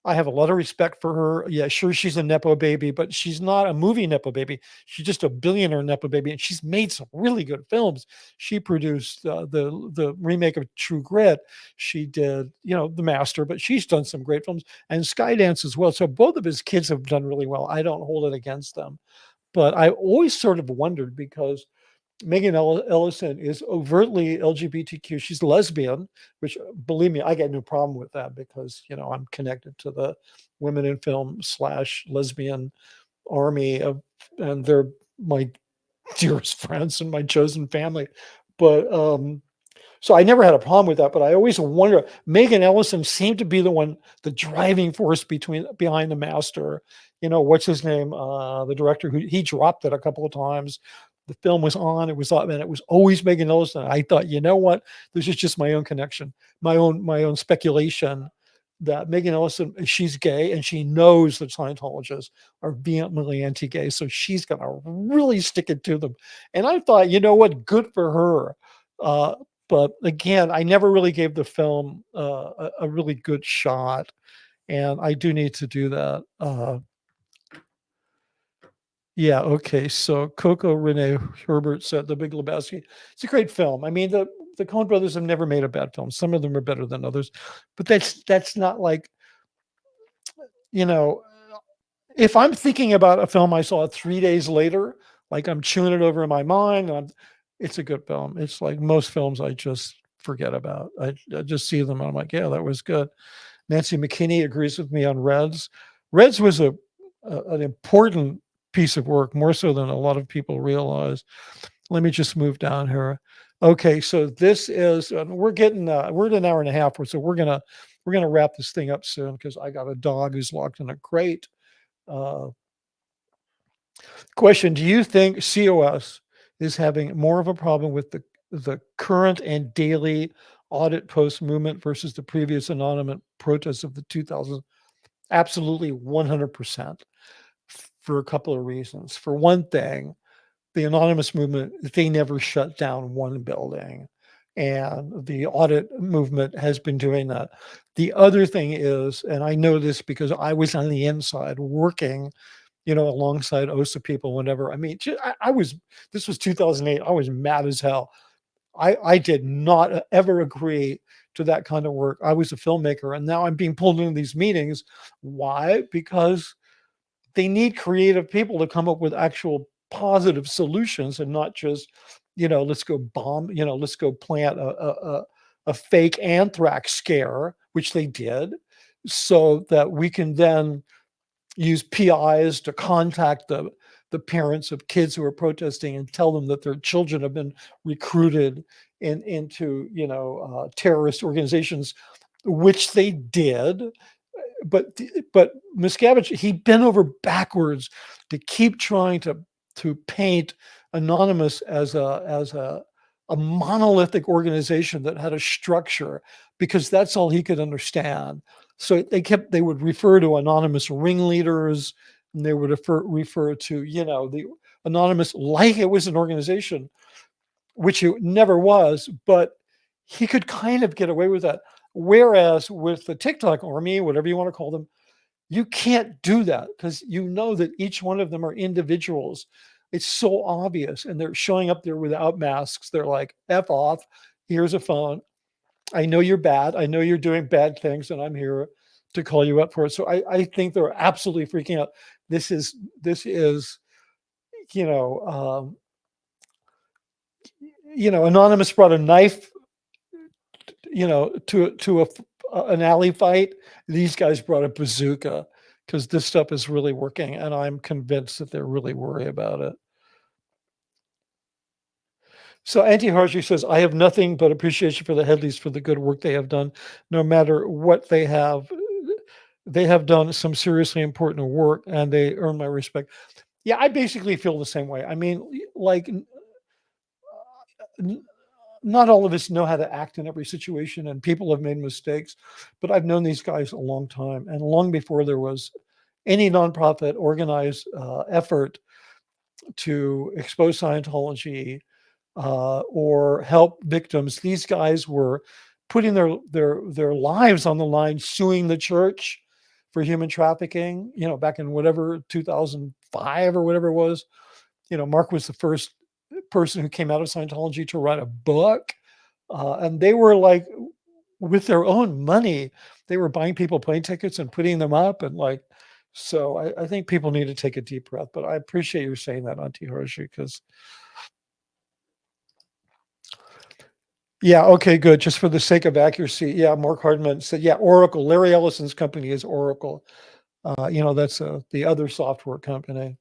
I have a lot of respect for her. Yeah, sure, she's a Nepo baby, but she's not a movie Nepo baby. She's just a billionaire Nepo baby, and she's made some really good films. She produced the remake of True Grit. She did, The Master, but she's done some great films, and Skydance as well. So both of his kids have done really well. I don't hold it against them. But I always sort of wondered, because Megan Ellison is overtly LGBTQ. She's lesbian, which, believe me, I got no problem with that, because, I'm connected to the women in film / lesbian army and they're my dearest friends and my chosen family. But, so I never had a problem with that, but I always wonder, Megan Ellison seemed to be the driving force behind The Master. What's his name? The director, he dropped it a couple of times. The film was on, it was always Megan Ellison. I thought, you know what? This is just my own connection, my own speculation that Megan Ellison, she's gay, and she knows that Scientologists are vehemently anti-gay. So she's going to really stick it to them. And I thought, you know what? Good for her. But again, I never really gave the film a really good shot. And I do need to do that. Yeah, okay. So Coco Renee Herbert said The Big Lebowski. It's a great film. I mean, the Coen brothers have never made a bad film. Some of them are better than others, but that's not like, if I'm thinking about a film I saw 3 days later, like I'm chewing it over in my mind, it's a good film. It's like most films I just forget about. I just see them and I'm like, yeah, that was good. Nancy McKinney agrees with me on Reds. Reds was an important piece of work, more so than a lot of people realize. Let me just move down here. Okay, so this is we're at an hour and a half, so we're gonna we're going to wrap this thing up soon because I got a dog who's locked in a crate. Question: do you think COS is having more of a problem with the current and daily audit post movement versus the previous anonymous protests of the 2000s? Absolutely, 100%, for a couple of reasons. For one thing, the anonymous movement, they never shut down one building, and the audit movement has been doing that. The other thing is, and I know this because I was on the inside working, alongside OSA people, whenever, I mean, I was, this was 2008. I was mad as hell. I did not ever agree to that kind of work. I was a filmmaker, and now I'm being pulled into these meetings. Why? Because they need creative people to come up with actual positive solutions, and not just, let's go bomb, let's go plant a fake anthrax scare, which they did, so that we can then use PIs to contact the parents of kids who are protesting and tell them that their children have been recruited into terrorist organizations, which they did. But Miscavige, he bent over backwards to keep trying to paint Anonymous as a monolithic organization that had a structure, because that's all he could understand. So they would refer to anonymous ringleaders, and they would refer to, the Anonymous like it was an organization, which it never was, but he could kind of get away with that. Whereas with the TikTok army, whatever you want to call them, you can't do that, because that each one of them are individuals. It's so obvious, and they're showing up there without masks. They're like, F off, here's a phone. I know you're bad. I know you're doing bad things, and I'm here to call you up for it. So I think they're absolutely freaking out. This is, Anonymous brought a knife, to an alley fight. These guys brought a bazooka, because this stuff is really working, and I'm convinced that they're really worried about it. So Anti-Harji says, I have nothing but appreciation for the Headleys for the good work they have done. No matter what they have done some seriously important work, and they earn my respect. Yeah, I basically feel the same way. I mean, like, not all of us know how to act in every situation, and people have made mistakes, but I've known these guys a long time, and long before there was any nonprofit organized effort to expose Scientology or help victims. These guys were putting their lives on the line, suing the church for human trafficking, back in whatever 2005 or whatever it was. Mark was the first person who came out of Scientology to write a book, and they were like, with their own money, they were buying people plane tickets and putting them up, and like, so I think people need to take a deep breath. But I appreciate you saying that, Auntie Hiroshi, because yeah, okay, good. Just for the sake of accuracy, yeah, Mark Hardman said, yeah, Oracle. Larry Ellison's company is Oracle. That's the other software company.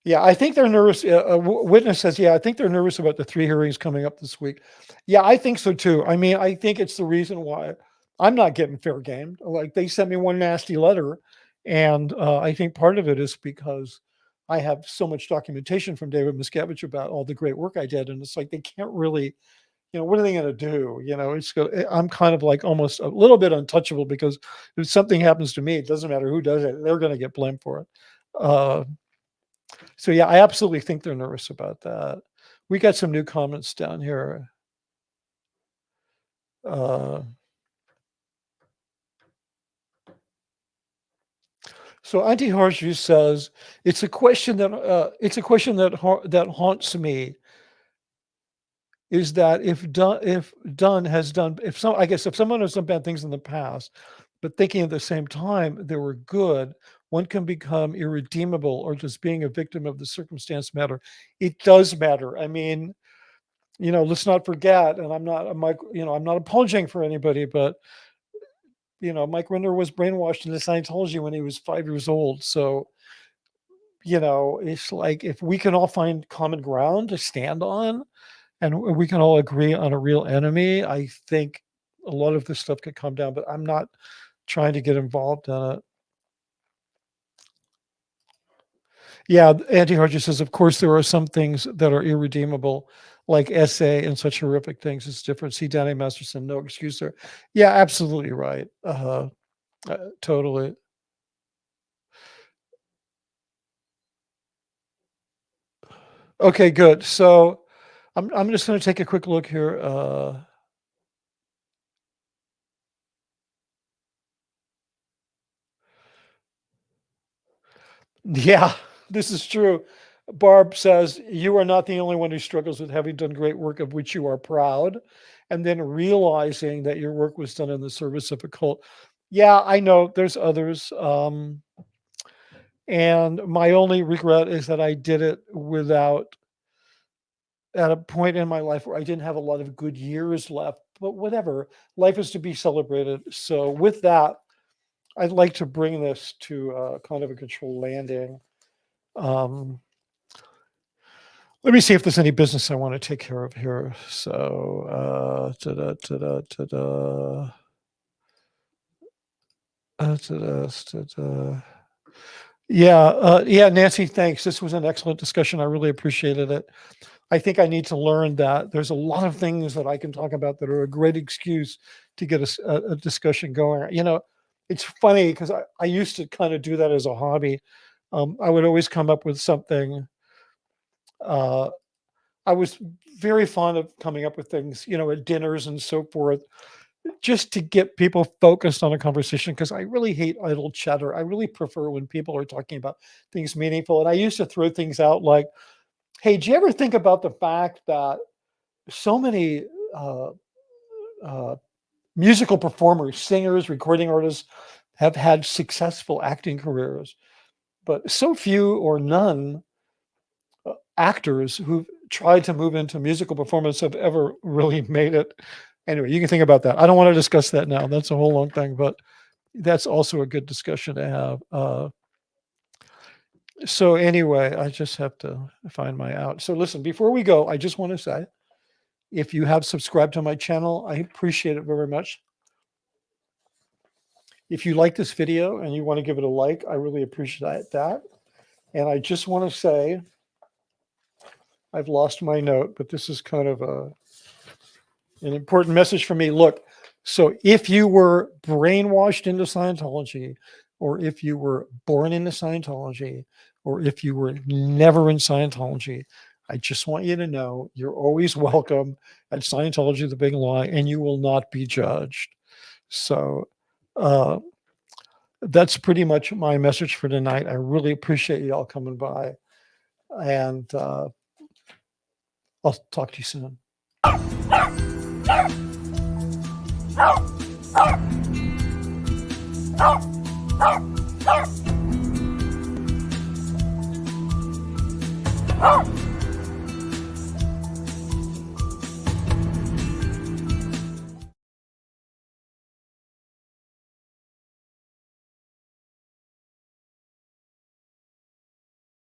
Yeah, I think they're nervous. A witness says, yeah, I think they're nervous about the 3 hearings coming up this week. Yeah, I think so too. I mean, I think it's the reason why I'm not getting fair game. Like, they sent me one nasty letter, and I think part of it is because I have so much documentation from David Miscavige about all the great work I did, and it's like they can't really, what are they going to do? I'm kind of like almost a little bit untouchable, because if something happens to me, it doesn't matter who does it; they're going to get blamed for it. So yeah, I absolutely think they're nervous about that. We got some new comments down here. So Auntie Harshu says, it's a question that haunts me. Is that if someone has done bad things in the past, but thinking at the same time they were good, one can become irredeemable, or does being a victim of the circumstance matter? It does matter. I mean, let's not forget, and I'm not apologizing for anybody, but Mike Rinder was brainwashed into Scientology when he was 5 years old. So, it's like, if we can all find common ground to stand on, and we can all agree on a real enemy, I think a lot of this stuff could come down, but I'm not trying to get involved in it. Yeah, Anti-Harger says, of course, there are some things that are irredeemable, like SA and such horrific things. It's different. See, Danny Masterson, no excuse there. Yeah, absolutely right. Totally. Okay, good. So I'm just going to take a quick look here. Yeah, this is true. Barb says, you are not the only one who struggles with having done great work of which you are proud, and then realizing that your work was done in the service of a cult. Yeah, I know there's others. And my only regret is that I did it at a point in my life where I didn't have a lot of good years left, but whatever, life is to be celebrated. So with that, I'd like to bring this to kind of a controlled landing. Let me see if there's any business I want to take care of here. So, yeah, Nancy, thanks. This was an excellent discussion. I really appreciated it. I think I need to learn that there's a lot of things that I can talk about that are a great excuse to get a discussion going. You know, it's funny because I used to kind of do that as a hobby. I would always come up with something. I was very fond of coming up with things, you know, at dinners and so forth, just to get people focused on a conversation, because I really hate idle chatter. I really prefer when people are talking about things meaningful. And I used to throw things out like, hey, do you ever think about the fact that so many musical performers, singers, recording artists have had successful acting careers, but so few or none actors who've tried to move into musical performance have ever really made it. Anyway, you can think about that. I don't want to discuss that now. That's a whole long thing, but that's also a good discussion to have. So anyway, I just have to find my out. So listen, before we go, I just want to say, if you have subscribed to my channel, I appreciate it very much. If you like this video and you want to give it a like, I really appreciate that. And I just want to say, I've lost my note, but this is kind of an important message for me. Look, so if you were brainwashed into Scientology, or if you were born into Scientology, or if you were never in Scientology, I just want you to know you're always welcome at Scientology, the Big Lie, and you will not be judged. So that's pretty much my message for tonight. I really appreciate you all coming by, and I'll talk to you soon. Oh!